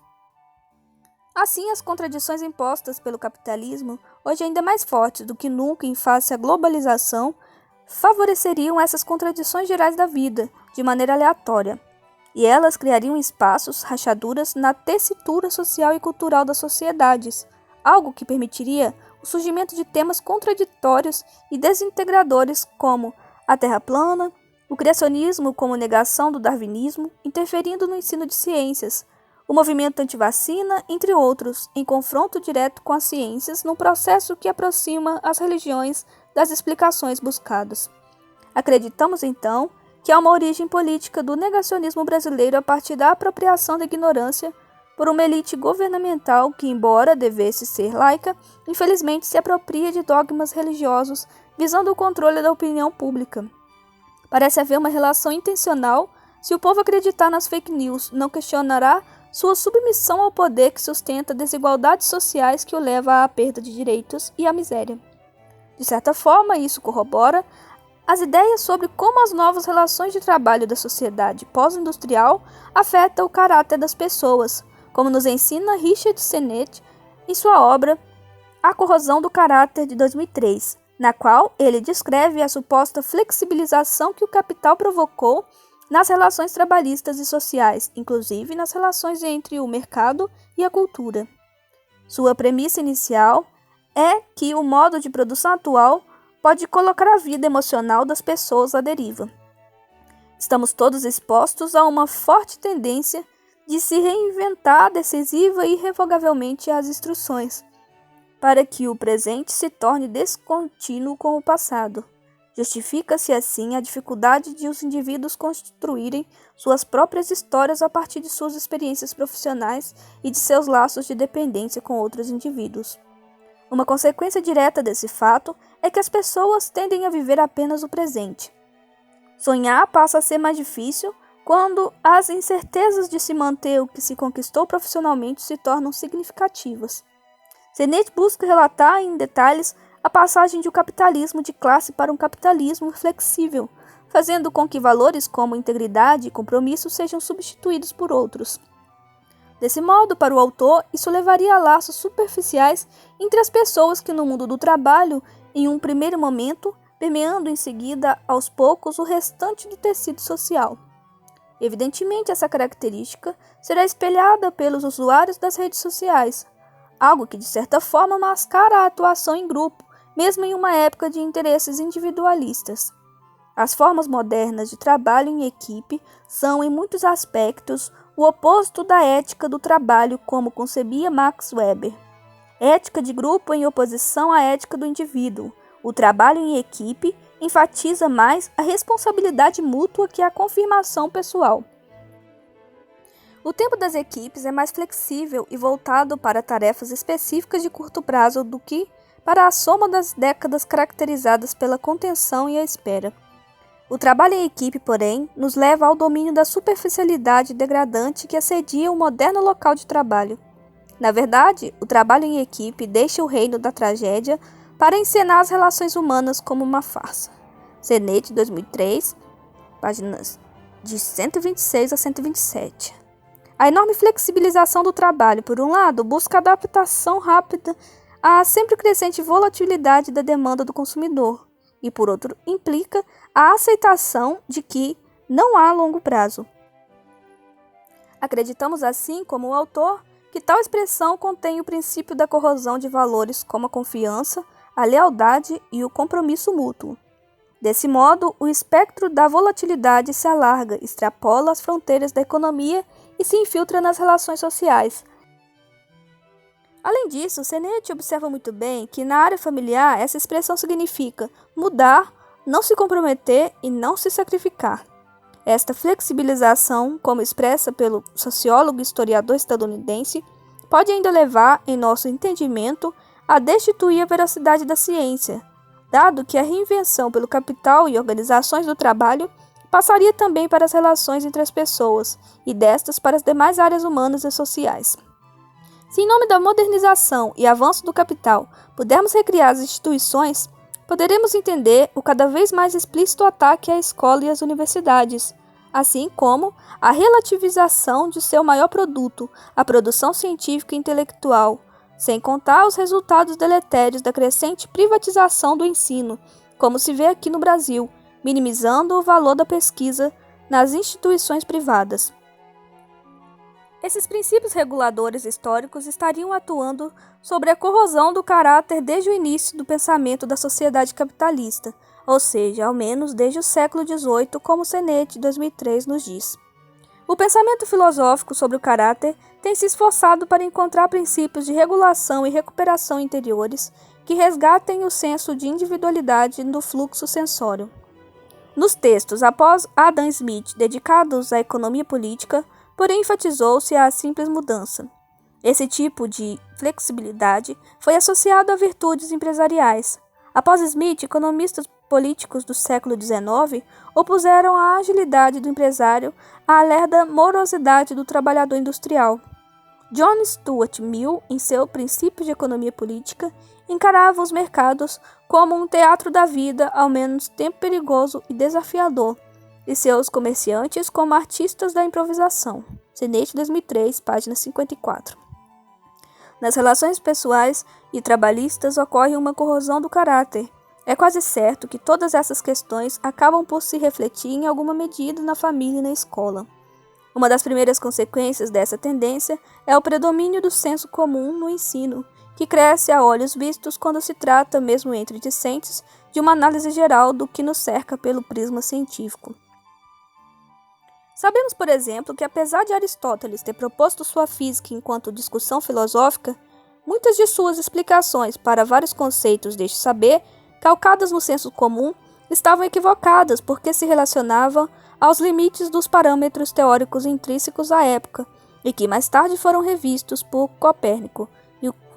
Speaker 1: Assim, as contradições impostas pelo capitalismo, hoje ainda mais fortes do que nunca em face à globalização, favoreceriam essas contradições gerais da vida, de maneira aleatória, e elas criariam espaços, rachaduras na tessitura social e cultural das sociedades, algo que permitiria o surgimento de temas contraditórios e desintegradores como a Terra plana, o criacionismo como negação do darwinismo, interferindo no ensino de ciências, o movimento antivacina, entre outros, em confronto direto com as ciências num processo que aproxima as religiões das explicações buscadas. Acreditamos, então, que há uma origem política do negacionismo brasileiro a partir da apropriação da ignorância por uma elite governamental que, embora devesse ser laica, infelizmente se apropria de dogmas religiosos visando o controle da opinião pública. Parece haver uma relação intencional. Se o povo acreditar nas fake news, não questionará sua submissão ao poder que sustenta desigualdades sociais que o leva à perda de direitos e à miséria. De certa forma, isso corrobora as ideias sobre como as novas relações de trabalho da sociedade pós-industrial afetam o caráter das pessoas, como nos ensina Richard Sennett em sua obra A Corrosão do Caráter, de 2003, na qual ele descreve a suposta flexibilização que o capital provocou nas relações trabalhistas e sociais, inclusive nas relações entre o mercado e a cultura. Sua premissa inicial é que o modo de produção atual pode colocar a vida emocional das pessoas à deriva. Estamos todos expostos a uma forte tendência de se reinventar decisiva e irrevogavelmente as instruções, para que o presente se torne descontínuo com o passado. Justifica-se assim a dificuldade de os indivíduos construírem suas próprias histórias a partir de suas experiências profissionais e de seus laços de dependência com outros indivíduos. Uma consequência direta desse fato é que as pessoas tendem a viver apenas o presente. Sonhar passa a ser mais difícil quando as incertezas de se manter o que se conquistou profissionalmente se tornam significativas. Sennett busca relatar em detalhes a passagem de um capitalismo de classe para um capitalismo flexível, fazendo com que valores como integridade e compromisso sejam substituídos por outros. Desse modo, para o autor, isso levaria a laços superficiais entre as pessoas que no mundo do trabalho, em um primeiro momento, permeando em seguida, aos poucos, o restante do tecido social. Evidentemente, essa característica será espelhada pelos usuários das redes sociais, algo que de certa forma mascara a atuação em grupo, mesmo em uma época de interesses individualistas. As formas modernas de trabalho em equipe são, em muitos aspectos, o oposto da ética do trabalho como concebia Max Weber. Ética de grupo em oposição à ética do indivíduo. O trabalho em equipe enfatiza mais a responsabilidade mútua que a confirmação pessoal. O tempo das equipes é mais flexível e voltado para tarefas específicas de curto prazo do que para a soma das décadas caracterizadas pela contenção e a espera. O trabalho em equipe, porém, nos leva ao domínio da superficialidade degradante que assedia o moderno local de trabalho. Na verdade, o trabalho em equipe deixa o reino da tragédia para encenar as relações humanas como uma farsa. Sennett, 2003, páginas de 126 a 127. A enorme flexibilização do trabalho, por um lado, busca adaptação rápida à sempre crescente volatilidade da demanda do consumidor, e por outro, implica a aceitação de que não há longo prazo. Acreditamos assim, como o autor, que tal expressão contém o princípio da corrosão de valores como a confiança, a lealdade e o compromisso mútuo. Desse modo, o espectro da volatilidade se alarga, extrapola as fronteiras da economia e se infiltra nas relações sociais. Além disso, Sennett observa muito bem que na área familiar essa expressão significa mudar, não se comprometer e não se sacrificar. Esta flexibilização, como expressa pelo sociólogo e historiador estadunidense, pode ainda levar, em nosso entendimento, a destituir a veracidade da ciência, dado que a reinvenção pelo capital e organizações do trabalho passaria também para as relações entre as pessoas e destas para as demais áreas humanas e sociais. Se em nome da modernização e avanço do capital pudermos recriar as instituições, poderemos entender o cada vez mais explícito ataque à escola e às universidades, assim como a relativização de seu maior produto, a produção científica e intelectual, sem contar os resultados deletérios da crescente privatização do ensino, como se vê aqui no Brasil, minimizando o valor da pesquisa nas instituições privadas. Esses princípios reguladores históricos estariam atuando sobre a corrosão do caráter desde o início do pensamento da sociedade capitalista, ou seja, ao menos desde o século XVIII, como Sennett, 2003, nos diz. O pensamento filosófico sobre o caráter tem se esforçado para encontrar princípios de regulação e recuperação interiores que resgatem o senso de individualidade no fluxo sensório. Nos textos após Adam Smith dedicados à economia política, porém enfatizou-se a simples mudança. Esse tipo de flexibilidade foi associado a virtudes empresariais. Após Smith, economistas políticos do século XIX opuseram a agilidade do empresário à lerda morosidade do trabalhador industrial. John Stuart Mill, em seu Princípio de Economia Política, encarava os mercados como um teatro da vida ao menos tempo perigoso e desafiador, e seus comerciantes como artistas da improvisação. Sennett, 2003, página 54. Nas relações pessoais e trabalhistas ocorre uma corrosão do caráter. É quase certo que todas essas questões acabam por se refletir em alguma medida na família e na escola. Uma das primeiras consequências dessa tendência é o predomínio do senso comum no ensino, que cresce a olhos vistos quando se trata, mesmo entre discentes, de uma análise geral do que nos cerca pelo prisma científico. Sabemos, por exemplo, que apesar de Aristóteles ter proposto sua física enquanto discussão filosófica, muitas de suas explicações para vários conceitos deste saber, calcadas no senso comum, estavam equivocadas porque se relacionavam aos limites dos parâmetros teóricos intrínsecos à época e que mais tarde foram revistos por Copérnico,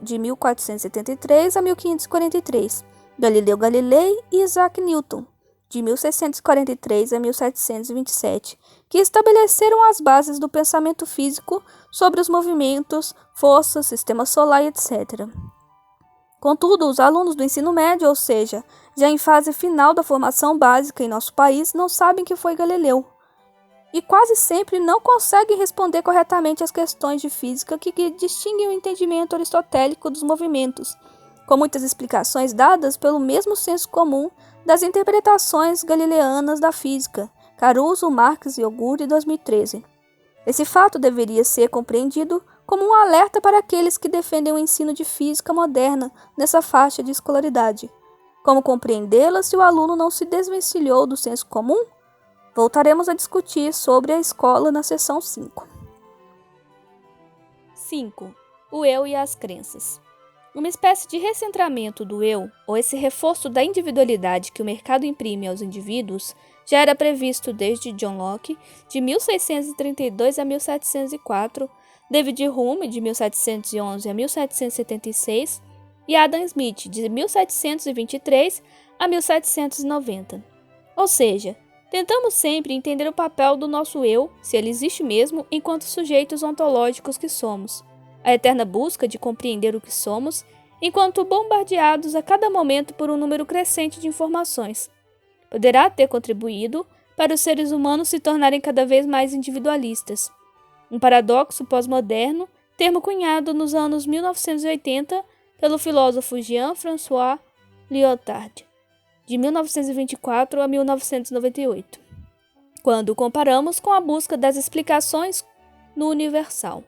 Speaker 1: de 1473 a 1543, Galileu Galilei e Isaac Newton, de 1643 a 1727, que estabeleceram as bases do pensamento físico sobre os movimentos, forças, sistema solar e etc. Contudo, os alunos do ensino médio, ou seja, já em fase final da formação básica em nosso país, não sabem que foi Galileu, e quase sempre não conseguem responder corretamente às questões de física que distinguem o entendimento aristotélico dos movimentos, com muitas explicações dadas pelo mesmo senso comum das interpretações galileanas da física, Caruso, Marques e Oguri, 2013. Esse fato deveria ser compreendido como um alerta para aqueles que defendem o ensino de física moderna nessa faixa de escolaridade. Como compreendê-la se o aluno não se desvencilhou do senso comum? Voltaremos a discutir sobre a escola na seção 5. 5. O eu e as crenças. Uma espécie de recentramento do eu, ou esse reforço da individualidade que o mercado imprime aos indivíduos, já era previsto desde John Locke, de 1632 a 1704, David Hume, de 1711 a 1776, e Adam Smith, de 1723 a 1790. Ou seja, tentamos sempre entender o papel do nosso eu, se ele existe mesmo, enquanto sujeitos ontológicos que somos. A eterna busca de compreender o que somos, enquanto bombardeados a cada momento por um número crescente de informações, poderá ter contribuído para os seres humanos se tornarem cada vez mais individualistas. Um paradoxo pós-moderno, termo cunhado nos anos 1980 pelo filósofo Jean-François Lyotard, de 1924 a 1998, quando o comparamos com a busca das explicações no universal.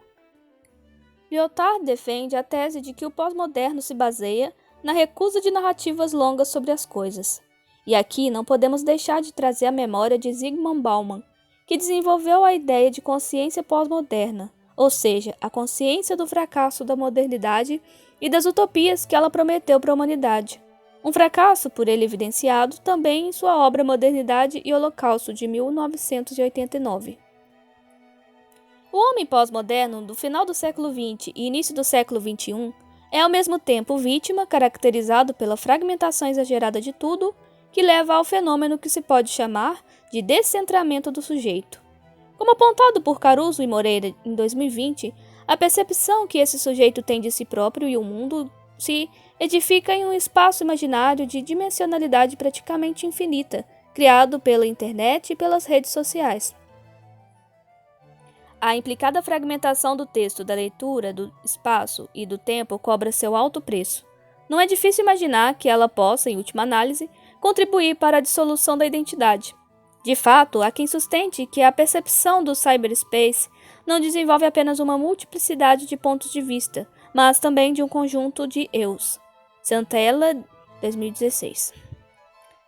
Speaker 1: Lyotard defende a tese de que o pós-moderno se baseia na recusa de narrativas longas sobre as coisas. E aqui não podemos deixar de trazer a memória de Zygmunt Bauman, que desenvolveu a ideia de consciência pós-moderna, ou seja, a consciência do fracasso da modernidade e das utopias que ela prometeu para a humanidade. Um fracasso por ele evidenciado também em sua obra Modernidade e Holocausto, de 1989. O homem pós-moderno do final do século XX e início do século XXI é ao mesmo tempo vítima, caracterizado pela fragmentação exagerada de tudo, que leva ao fenômeno que se pode chamar de descentramento do sujeito. Como apontado por Caruso e Moreira em 2020, a percepção que esse sujeito tem de si próprio e o mundo se edifica em um espaço imaginário de dimensionalidade praticamente infinita, criado pela internet e pelas redes sociais. A implicada fragmentação do texto, da leitura, do espaço e do tempo cobra seu alto preço. Não é difícil imaginar que ela possa, em última análise, contribuir para a dissolução da identidade. De fato, há quem sustente que a percepção do cyberspace não desenvolve apenas uma multiplicidade de pontos de vista, mas também de um conjunto de eus. Santella, 2016.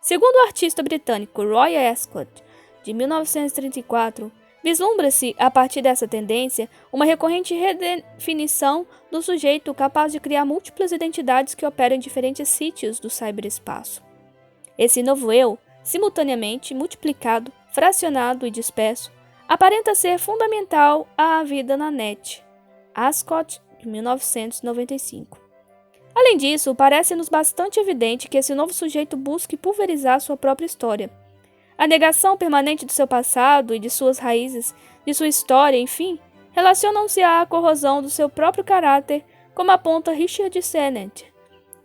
Speaker 1: Segundo o artista britânico Roy Ascott, de 1934, vislumbra-se, a partir dessa tendência, uma recorrente redefinição do sujeito capaz de criar múltiplas identidades que operam em diferentes sítios do cyberespaço. Esse novo eu, simultaneamente multiplicado, fracionado e disperso, aparenta ser fundamental à vida na net. Ascott, de 1995. Além disso, parece-nos bastante evidente que esse novo sujeito busque pulverizar sua própria história. A negação permanente do seu passado e de suas raízes, de sua história, enfim, relacionam-se à corrosão do seu próprio caráter, como aponta Richard Sennett,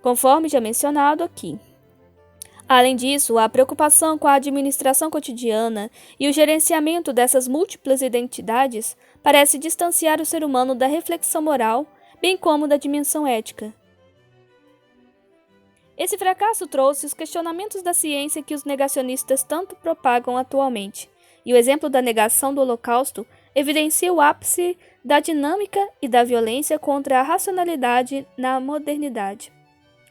Speaker 1: conforme já mencionado aqui. Além disso, a preocupação com a administração cotidiana e o gerenciamento dessas múltiplas identidades parece distanciar o ser humano da reflexão moral, bem como da dimensão ética. Esse fracasso trouxe os questionamentos da ciência que os negacionistas tanto propagam atualmente, e o exemplo da negação do Holocausto evidencia o ápice da dinâmica e da violência contra a racionalidade na modernidade.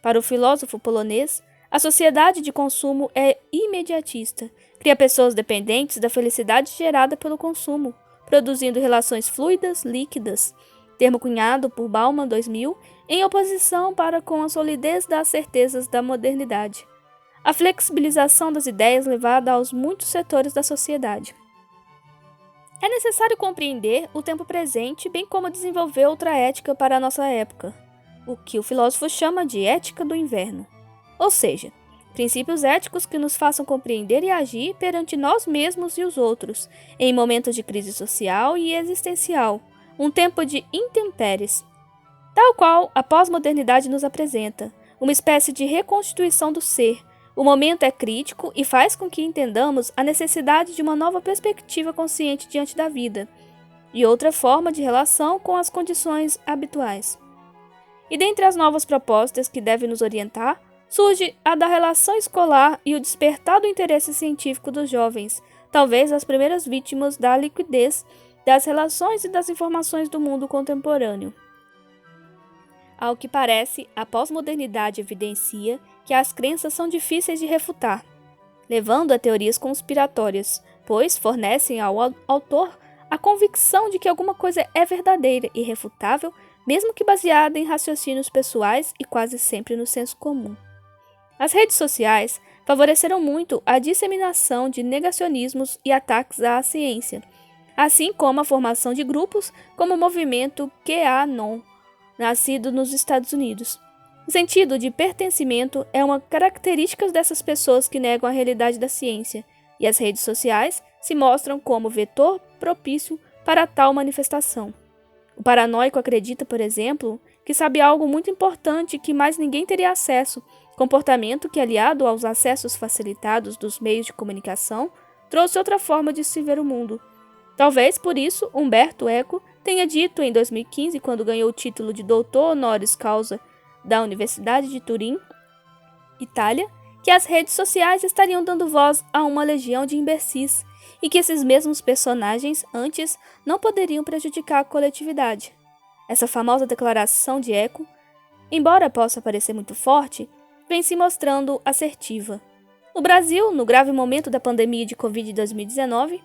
Speaker 1: Para o filósofo polonês, a sociedade de consumo é imediatista, cria pessoas dependentes da felicidade gerada pelo consumo, produzindo relações fluidas, líquidas, termo cunhado por Bauman 2000, em oposição para com a solidez das certezas da modernidade. A flexibilização das ideias levada aos muitos setores da sociedade. É necessário compreender o tempo presente, bem como desenvolver outra ética para a nossa época, o que o filósofo chama de ética do inverno. Ou seja, princípios éticos que nos façam compreender e agir perante nós mesmos e os outros, em momentos de crise social e existencial, um tempo de intempéries, tal qual a pós-modernidade nos apresenta, uma espécie de reconstituição do ser. O momento é crítico e faz com que entendamos a necessidade de uma nova perspectiva consciente diante da vida, e outra forma de relação com as condições habituais. E dentre as novas propostas que devem nos orientar, surge a da relação escolar e o despertar do interesse científico dos jovens, talvez as primeiras vítimas da liquidez das relações e das informações do mundo contemporâneo. Ao que parece, a pós-modernidade evidencia que as crenças são difíceis de refutar, levando a teorias conspiratórias, pois fornecem ao autor a convicção de que alguma coisa é verdadeira e irrefutável, mesmo que baseada em raciocínios pessoais e quase sempre no senso comum. As redes sociais favoreceram muito a disseminação de negacionismos e ataques à ciência, assim como a formação de grupos como o movimento QAnon, nascido nos Estados Unidos. O sentido de pertencimento é uma característica dessas pessoas que negam a realidade da ciência, e as redes sociais se mostram como vetor propício para tal manifestação. O paranoico acredita, por exemplo, que sabe algo muito importante que mais ninguém teria acesso, comportamento que, aliado aos acessos facilitados dos meios de comunicação, trouxe outra forma de se ver o mundo. Talvez por isso Umberto Eco tenha dito em 2015, quando ganhou o título de doutor honoris causa da Universidade de Turim, Itália, que as redes sociais estariam dando voz a uma legião de imbecis e que esses mesmos personagens antes não poderiam prejudicar a coletividade. Essa famosa declaração de Eco, embora possa parecer muito forte, vem se mostrando assertiva. No Brasil, no grave momento da pandemia de Covid-19,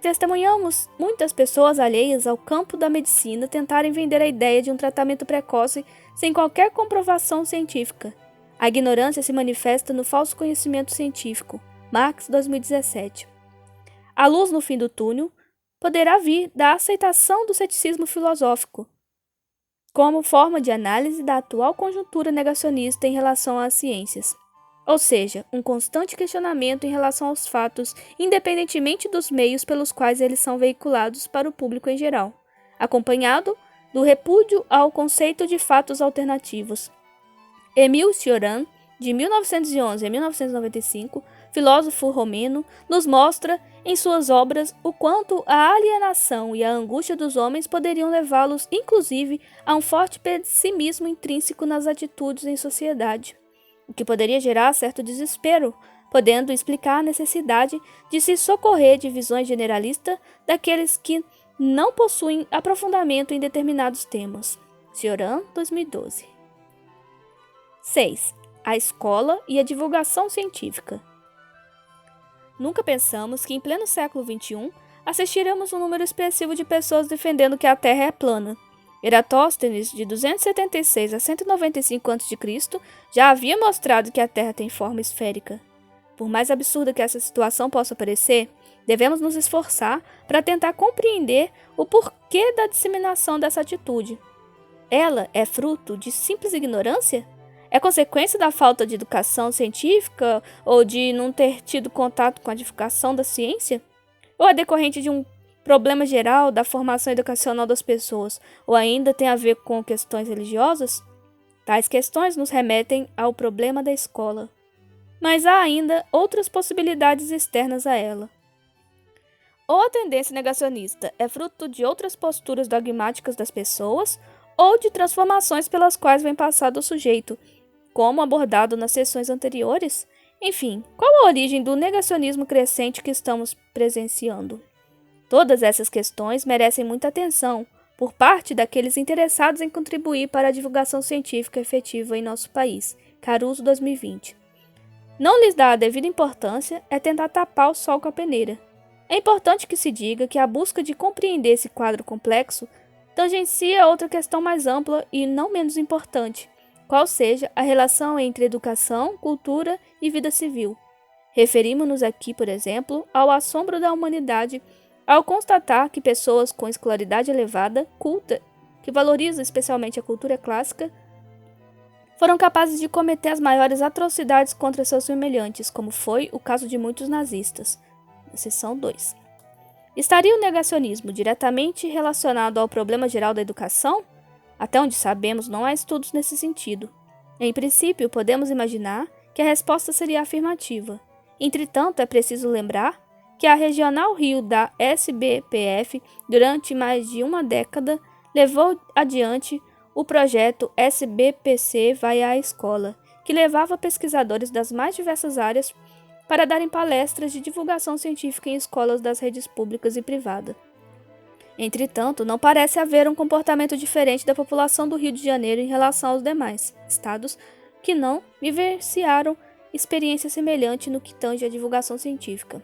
Speaker 1: testemunhamos muitas pessoas alheias ao campo da medicina tentarem vender a ideia de um tratamento precoce sem qualquer comprovação científica. A ignorância se manifesta no falso conhecimento científico. Marx, 2017. A luz no fim do túnel poderá vir da aceitação do ceticismo filosófico, como forma de análise da atual conjuntura negacionista em relação às ciências. Ou seja, um constante questionamento em relação aos fatos, independentemente dos meios pelos quais eles são veiculados para o público em geral, acompanhado do repúdio ao conceito de fatos alternativos. Émile Cioran, de 1911 a 1995, filósofo romeno, nos mostra em suas obras o quanto a alienação e a angústia dos homens poderiam levá-los, inclusive, a um forte pessimismo intrínseco nas atitudes em sociedade, o que poderia gerar certo desespero, podendo explicar a necessidade de se socorrer de visões generalistas daqueles que não possuem aprofundamento em determinados temas. Cioran, 2012. 6. A escola e a divulgação científica. Nunca pensamos que, em pleno século XXI, assistiremos um número expressivo de pessoas defendendo que a Terra é plana. Eratóstenes, de 276 a 195 a.C., já havia mostrado que a Terra tem forma esférica. Por mais absurda que essa situação possa parecer, devemos nos esforçar para tentar compreender o porquê da disseminação dessa atitude. Ela é fruto de simples ignorância? É consequência da falta de educação científica ou de não ter tido contato com a divulgação da ciência? Ou é decorrente de um problema geral da formação educacional das pessoas, ou ainda tem a ver com questões religiosas? Tais questões nos remetem ao problema da escola. Mas há ainda outras possibilidades externas a ela. Ou a tendência negacionista é fruto de outras posturas dogmáticas das pessoas, ou de transformações pelas quais vem passado o sujeito, como abordado nas sessões anteriores. Enfim, qual a origem do negacionismo crescente que estamos presenciando? Todas essas questões merecem muita atenção por parte daqueles interessados em contribuir para a divulgação científica efetiva em nosso país. Caruso, 2020. Não lhes dar a devida importância é tentar tapar o sol com a peneira. É importante que se diga que a busca de compreender esse quadro complexo tangencia outra questão mais ampla e não menos importante, qual seja a relação entre educação, cultura e vida civil. Referimos-nos aqui, por exemplo, ao assombro da humanidade ao constatar que pessoas com escolaridade elevada, culta, que valorizam especialmente a cultura clássica, foram capazes de cometer as maiores atrocidades contra seus semelhantes, como foi o caso de muitos nazistas. Na seção 2. Estaria o negacionismo diretamente relacionado ao problema geral da educação? Até onde sabemos, não há estudos nesse sentido. Em princípio, podemos imaginar que a resposta seria afirmativa. Entretanto, é preciso lembrar que a Regional Rio da SBPF, durante mais de uma década, levou adiante o projeto SBPC Vai à Escola, que levava pesquisadores das mais diversas áreas para darem palestras de divulgação científica em escolas das redes públicas e privadas. Entretanto, não parece haver um comportamento diferente da população do Rio de Janeiro em relação aos demais estados que não vivenciaram experiência semelhante no que tange à divulgação científica.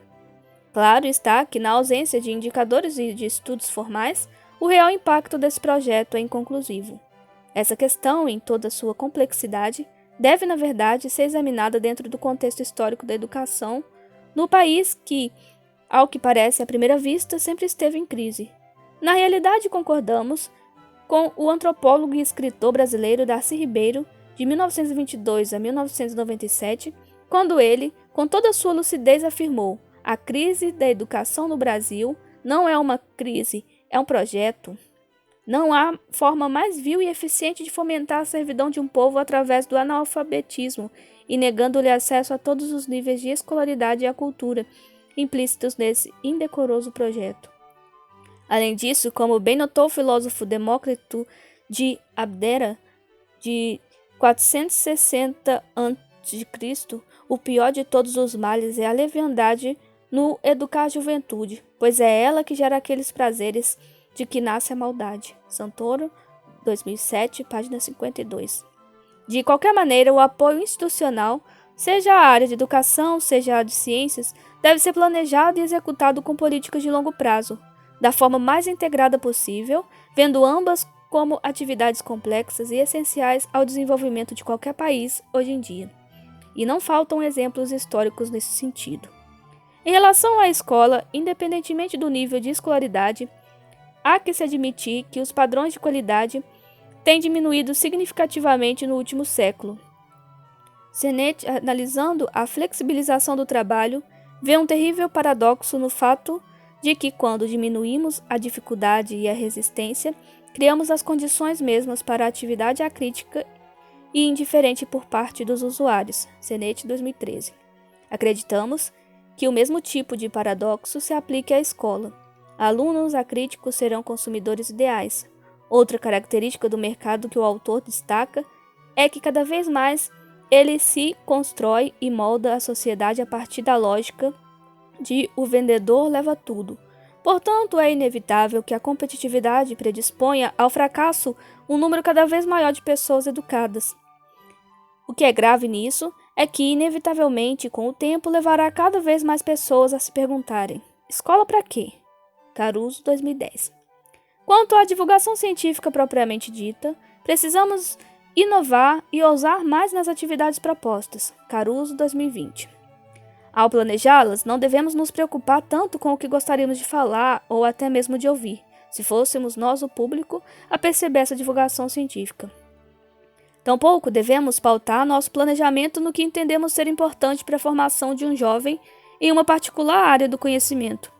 Speaker 1: Claro está que, na ausência de indicadores e de estudos formais, o real impacto desse projeto é inconclusivo. Essa questão, em toda sua complexidade, deve, na verdade, ser examinada dentro do contexto histórico da educação no país que, ao que parece à primeira vista, sempre esteve em crise. Na realidade, concordamos com o antropólogo e escritor brasileiro Darcy Ribeiro, de 1922 a 1997, quando ele, com toda a sua lucidez, afirmou: a crise da educação no Brasil não é uma crise, é um projeto. Não há forma mais vil e eficiente de fomentar a servidão de um povo através do analfabetismo e negando-lhe acesso a todos os níveis de escolaridade e à cultura implícitos nesse indecoroso projeto. Além disso, como bem notou o filósofo Demócrito de Abdera, de 460 a.C., o pior de todos os males é a leviandade no educar a juventude, pois é ela que gera aqueles prazeres de que nasce a maldade. Santoro, 2007, página 52. De qualquer maneira, o apoio institucional, seja a área de educação, seja a de ciências, deve ser planejado e executado com políticas de longo prazo, da forma mais integrada possível, vendo ambas como atividades complexas e essenciais ao desenvolvimento de qualquer país hoje em dia. E não faltam exemplos históricos nesse sentido. Em relação à escola, independentemente do nível de escolaridade, há que se admitir que os padrões de qualidade têm diminuído significativamente no último século. Sennett, analisando a flexibilização do trabalho, vê um terrível paradoxo no fato de que, quando diminuímos a dificuldade e a resistência, criamos as condições mesmas para a atividade acrítica e indiferente por parte dos usuários. Sennett, 2013. Acreditamos que o mesmo tipo de paradoxo se aplique à escola. Alunos acríticos serão consumidores ideais. Outra característica do mercado que o autor destaca é que cada vez mais ele se constrói e molda a sociedade a partir da lógica de o vendedor leva tudo. Portanto, é inevitável que a competitividade predisponha ao fracasso um número cada vez maior de pessoas educadas. O que é grave nisso é que, inevitavelmente, com o tempo, levará cada vez mais pessoas a se perguntarem: escola para quê? Caruso, 2010. Quanto à divulgação científica propriamente dita, precisamos inovar e ousar mais nas atividades propostas. Caruso, 2020. Ao planejá-las, não devemos nos preocupar tanto com o que gostaríamos de falar ou até mesmo de ouvir, se fôssemos nós, o público, a perceber essa divulgação científica. Tampouco devemos pautar nosso planejamento no que entendemos ser importante para a formação de um jovem em uma particular área do conhecimento.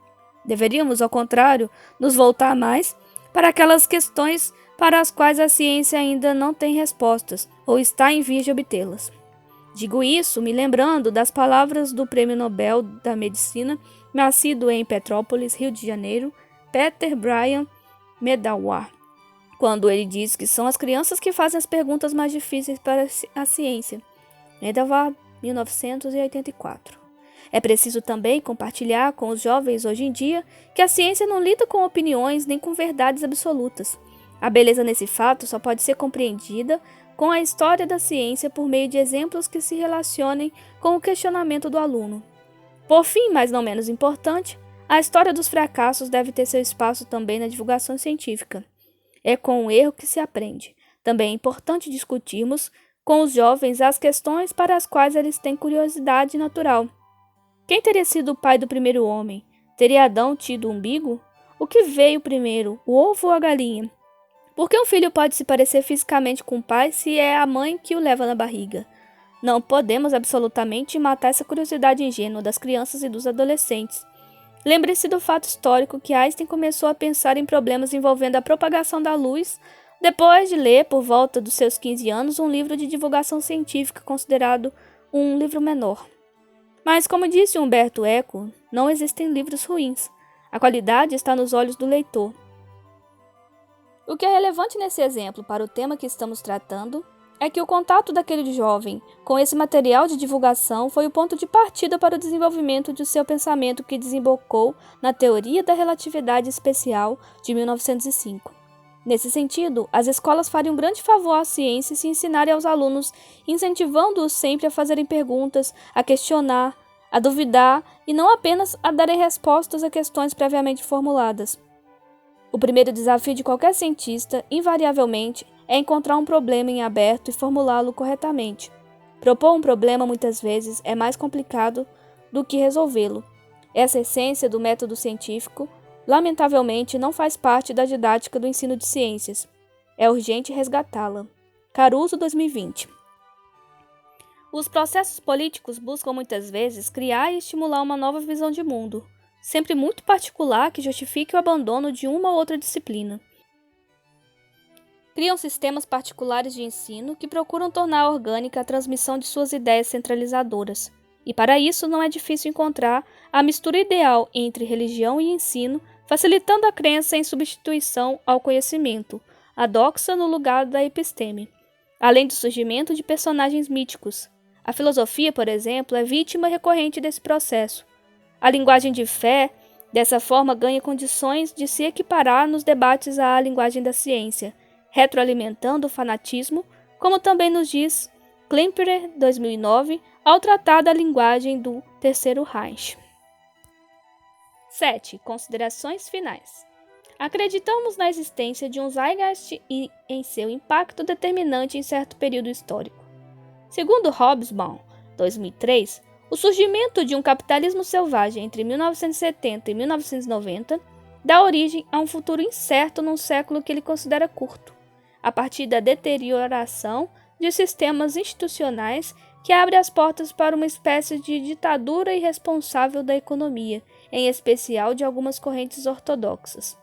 Speaker 1: Deveríamos, ao contrário, nos voltar mais para aquelas questões para as quais a ciência ainda não tem respostas ou está em vias de obtê-las. Digo isso me lembrando das palavras do Prêmio Nobel da Medicina, nascido em Petrópolis, Rio de Janeiro, Peter Brian Medawar, quando ele diz que são as crianças que fazem as perguntas mais difíceis para a ciência. Medawar, 1984. É preciso também compartilhar com os jovens hoje em dia que a ciência não lida com opiniões nem com verdades absolutas. A beleza nesse fato só pode ser compreendida com a história da ciência por meio de exemplos que se relacionem com o questionamento do aluno. Por fim, mas não menos importante, a história dos fracassos deve ter seu espaço também na divulgação científica. É com o erro que se aprende. Também é importante discutirmos com os jovens as questões para as quais eles têm curiosidade natural. Quem teria sido o pai do primeiro homem? Teria Adão tido umbigo? O que veio primeiro, o ovo ou a galinha? Por que um filho pode se parecer fisicamente com o pai se é a mãe que o leva na barriga? Não podemos absolutamente matar essa curiosidade ingênua das crianças e dos adolescentes. Lembre-se do fato histórico que Einstein começou a pensar em problemas envolvendo a propagação da luz depois de ler, por volta dos seus 15 anos, um livro de divulgação científica considerado um livro menor. Mas, como disse Humberto Eco, não existem livros ruins. A qualidade está nos olhos do leitor. O que é relevante nesse exemplo para o tema que estamos tratando é que o contato daquele jovem com esse material de divulgação foi o ponto de partida para o desenvolvimento de seu pensamento que desembocou na teoria da relatividade especial de 1905. Nesse sentido, as escolas fariam um grande favor à ciência se ensinarem aos alunos, incentivando-os sempre a fazerem perguntas, a questionar, a duvidar e não apenas a darem respostas a questões previamente formuladas. O primeiro desafio de qualquer cientista, invariavelmente, é encontrar um problema em aberto e formulá-lo corretamente. Propor um problema, muitas vezes, é mais complicado do que resolvê-lo. Essa essência do método científico, lamentavelmente, não faz parte da didática do ensino de ciências. É urgente resgatá-la. Caruso, 2020. Os processos políticos buscam muitas vezes criar e estimular uma nova visão de mundo, sempre muito particular que justifique o abandono de uma ou outra disciplina. Criam sistemas particulares de ensino que procuram tornar orgânica a transmissão de suas ideias centralizadoras. E para isso não é difícil encontrar a mistura ideal entre religião e ensino, facilitando a crença em substituição ao conhecimento, a doxa no lugar da episteme, além do surgimento de personagens míticos. A filosofia, por exemplo, é vítima recorrente desse processo. A linguagem de fé, dessa forma, ganha condições de se equiparar nos debates à linguagem da ciência, retroalimentando o fanatismo, como também nos diz Klemperer, 2009, ao tratar da linguagem do Terceiro Reich. 7. Considerações finais. Acreditamos na existência de um Zeitgeist e em seu impacto determinante em certo período histórico. Segundo Hobsbawm, 2003, o surgimento de um capitalismo selvagem entre 1970 e 1990 dá origem a um futuro incerto num século que ele considera curto, a partir da deterioração de sistemas institucionais que abre as portas para uma espécie de ditadura irresponsável da economia, em especial de algumas correntes ortodoxas.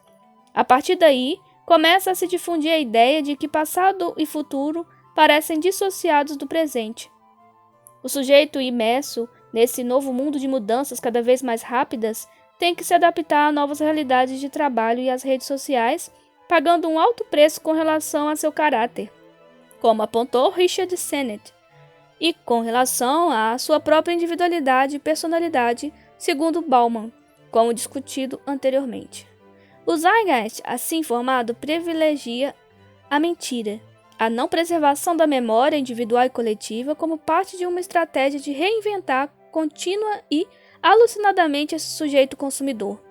Speaker 1: A partir daí, começa a se difundir a ideia de que passado e futuro parecem dissociados do presente. O sujeito imerso nesse novo mundo de mudanças cada vez mais rápidas tem que se adaptar a novas realidades de trabalho e às redes sociais, pagando um alto preço com relação a seu caráter, como apontou Richard Sennett, e com relação à sua própria individualidade e personalidade, segundo Bauman, como discutido anteriormente. O Zeitgeist, assim formado, privilegia a mentira, a não preservação da memória individual e coletiva como parte de uma estratégia de reinventar contínua e alucinadamente esse sujeito consumidor.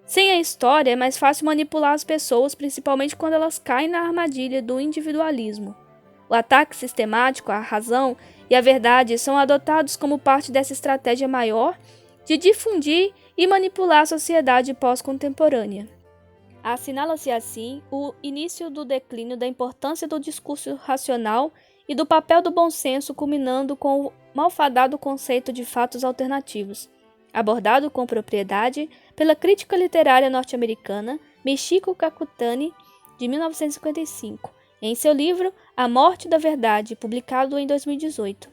Speaker 1: Sem a história, é mais fácil manipular as pessoas, principalmente quando elas caem na armadilha do individualismo. O ataque sistemático à razão e à verdade são adotados como parte dessa estratégia maior de difundir e manipular a sociedade pós-contemporânea. Assinala-se assim o início do declínio da importância do discurso racional e do papel do bom senso, culminando com o malfadado conceito de fatos alternativos, abordado com propriedade pela crítica literária norte-americana Michiko Kakutani, de 1955, em seu livro A Morte da Verdade, publicado em 2018.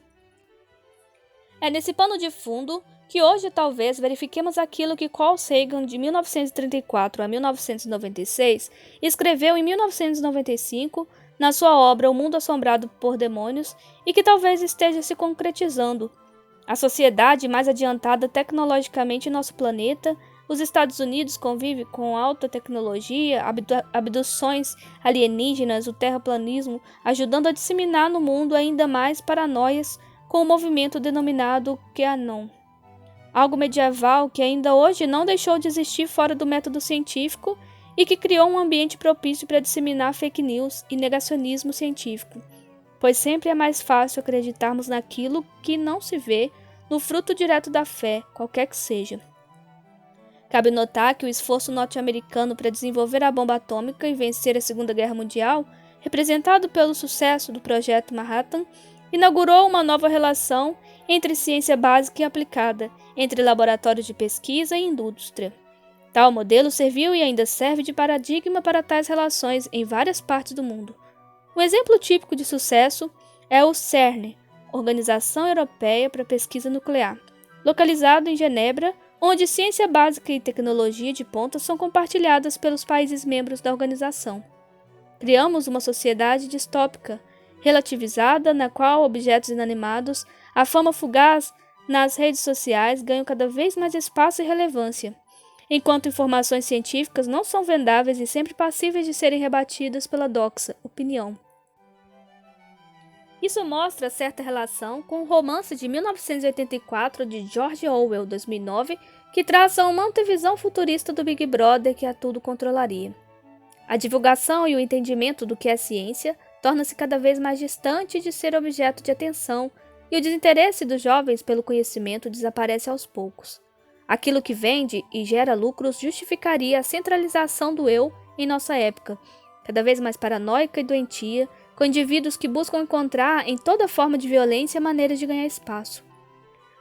Speaker 1: É nesse pano de fundo que hoje talvez verifiquemos aquilo que Carl Sagan, de 1934 a 1996, escreveu em 1995 na sua obra O Mundo Assombrado por Demônios e que talvez esteja se concretizando. A sociedade mais adiantada tecnologicamente em nosso planeta, os Estados Unidos convive com alta tecnologia, abduções alienígenas, o terraplanismo, ajudando a disseminar no mundo ainda mais paranoias com o movimento denominado QAnon. Algo medieval que ainda hoje não deixou de existir fora do método científico e que criou um ambiente propício para disseminar fake news e negacionismo científico, pois sempre é mais fácil acreditarmos naquilo que não se vê, no fruto direto da fé, qualquer que seja. Cabe notar que o esforço norte-americano para desenvolver a bomba atômica e vencer a Segunda Guerra Mundial, representado pelo sucesso do Projeto Manhattan, inaugurou uma nova relação entre ciência básica e aplicada, entre laboratórios de pesquisa e indústria. Tal modelo serviu e ainda serve de paradigma para tais relações em várias partes do mundo. Um exemplo típico de sucesso é o CERN, Organização Europeia para a Pesquisa Nuclear, localizado em Genebra, onde ciência básica e tecnologia de ponta são compartilhadas pelos países membros da organização. Criamos uma sociedade distópica, relativizada, na qual objetos inanimados, a fama fugaz nas redes sociais ganham cada vez mais espaço e relevância, enquanto informações científicas não são vendáveis e sempre passíveis de serem rebatidas pela doxa, opinião. Isso mostra certa relação com o romance de 1984 de George Orwell, 2009, que traça uma antevisão futurista do Big Brother que a tudo controlaria. A divulgação e o entendimento do que é ciência torna-se cada vez mais distante de ser objeto de atenção e o desinteresse dos jovens pelo conhecimento desaparece aos poucos. Aquilo que vende e gera lucros justificaria a centralização do eu em nossa época, cada vez mais paranoica e doentia, com indivíduos que buscam encontrar em toda forma de violência maneiras de ganhar espaço.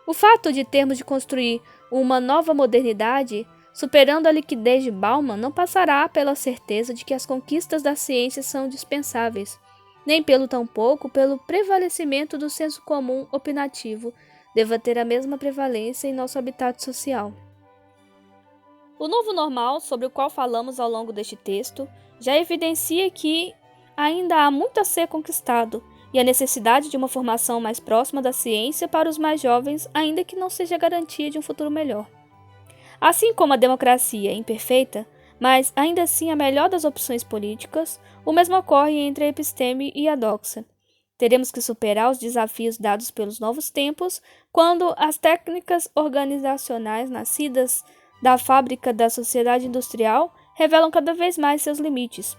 Speaker 1: O fato de termos de construir uma nova modernidade, superando a liquidez de Bauman, não passará pela certeza de que as conquistas da ciência são dispensáveis, nem pelo tampouco pelo prevalecimento do senso comum opinativo deva ter a mesma prevalência em nosso habitat social. O novo normal, sobre o qual falamos ao longo deste texto, já evidencia que ainda há muito a ser conquistado e a necessidade de uma formação mais próxima da ciência para os mais jovens, ainda que não seja garantia de um futuro melhor. Assim como a democracia é imperfeita, mas ainda assim a melhor das opções políticas, o mesmo ocorre entre a episteme e a doxa. Teremos que superar os desafios dados pelos novos tempos quando as técnicas organizacionais nascidas da fábrica da sociedade industrial revelam cada vez mais seus limites.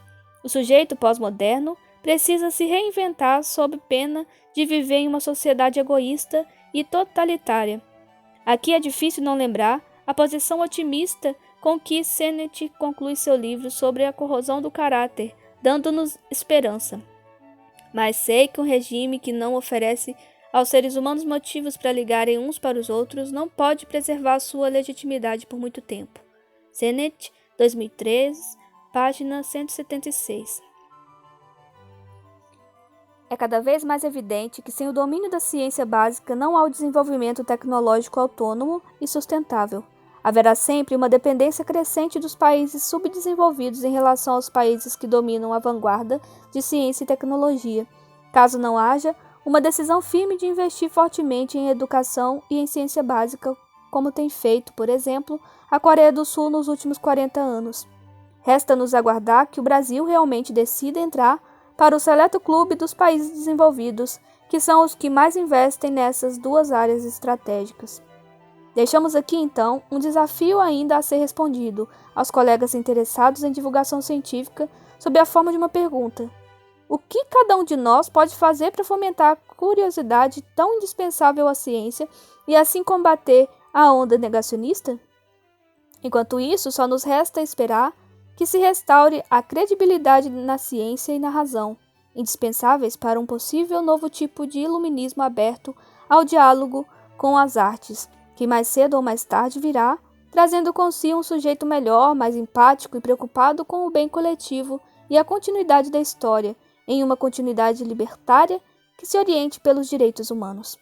Speaker 1: O sujeito pós-moderno precisa se reinventar sob pena de viver em uma sociedade egoísta e totalitária. Aqui é difícil não lembrar a posição otimista com que Sennett conclui seu livro sobre a corrosão do caráter, dando-nos esperança. Mas sei que um regime que não oferece aos seres humanos motivos para ligarem uns para os outros não pode preservar sua legitimidade por muito tempo. Sennett, 2013, página 176. É cada vez mais evidente que sem o domínio da ciência básica não há o desenvolvimento tecnológico autônomo e sustentável. Haverá sempre uma dependência crescente dos países subdesenvolvidos em relação aos países que dominam a vanguarda de ciência e tecnologia, caso não haja uma decisão firme de investir fortemente em educação e em ciência básica, como tem feito, por exemplo, a Coreia do Sul nos últimos 40 anos. Resta-nos aguardar que o Brasil realmente decida entrar para o seleto clube dos países desenvolvidos, que são os que mais investem nessas duas áreas estratégicas. Deixamos aqui, então, um desafio ainda a ser respondido aos colegas interessados em divulgação científica sob a forma de uma pergunta. O que cada um de nós pode fazer para fomentar a curiosidade tão indispensável à ciência e assim combater a onda negacionista? Enquanto isso, só nos resta esperar que se restaure a credibilidade na ciência e na razão, indispensáveis para um possível novo tipo de iluminismo aberto ao diálogo com as artes, que mais cedo ou mais tarde virá, trazendo consigo um sujeito melhor, mais empático e preocupado com o bem coletivo e a continuidade da história, em uma continuidade libertária que se oriente pelos direitos humanos.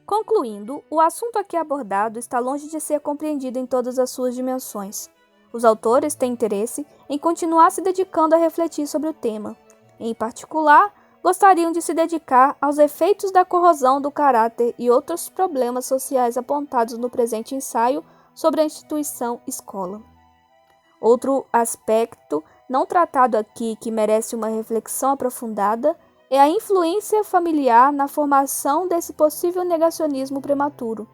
Speaker 1: Concluindo, o assunto aqui abordado está longe de ser compreendido em todas as suas dimensões. Os autores têm interesse em continuar se dedicando a refletir sobre o tema. Em particular, gostariam de se dedicar aos efeitos da corrosão do caráter e outros problemas sociais apontados no presente ensaio sobre a instituição escola. Outro aspecto não tratado aqui que merece uma reflexão aprofundada é a influência familiar na formação desse possível negacionismo prematuro.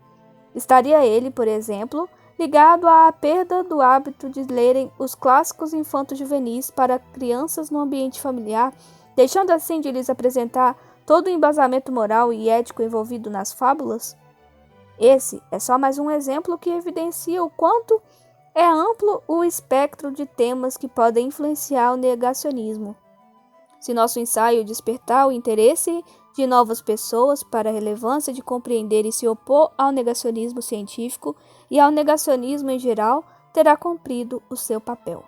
Speaker 1: Estaria ele, por exemplo, ligado à perda do hábito de lerem os clássicos infanto-juvenis para crianças no ambiente familiar, deixando assim de lhes apresentar todo o embasamento moral e ético envolvido nas fábulas? Esse é só mais um exemplo que evidencia o quanto é amplo o espectro de temas que podem influenciar o negacionismo. Se nosso ensaio despertar o interesse de novas pessoas para a relevância de compreender e se opor ao negacionismo científico e ao negacionismo em geral, terá cumprido o seu papel.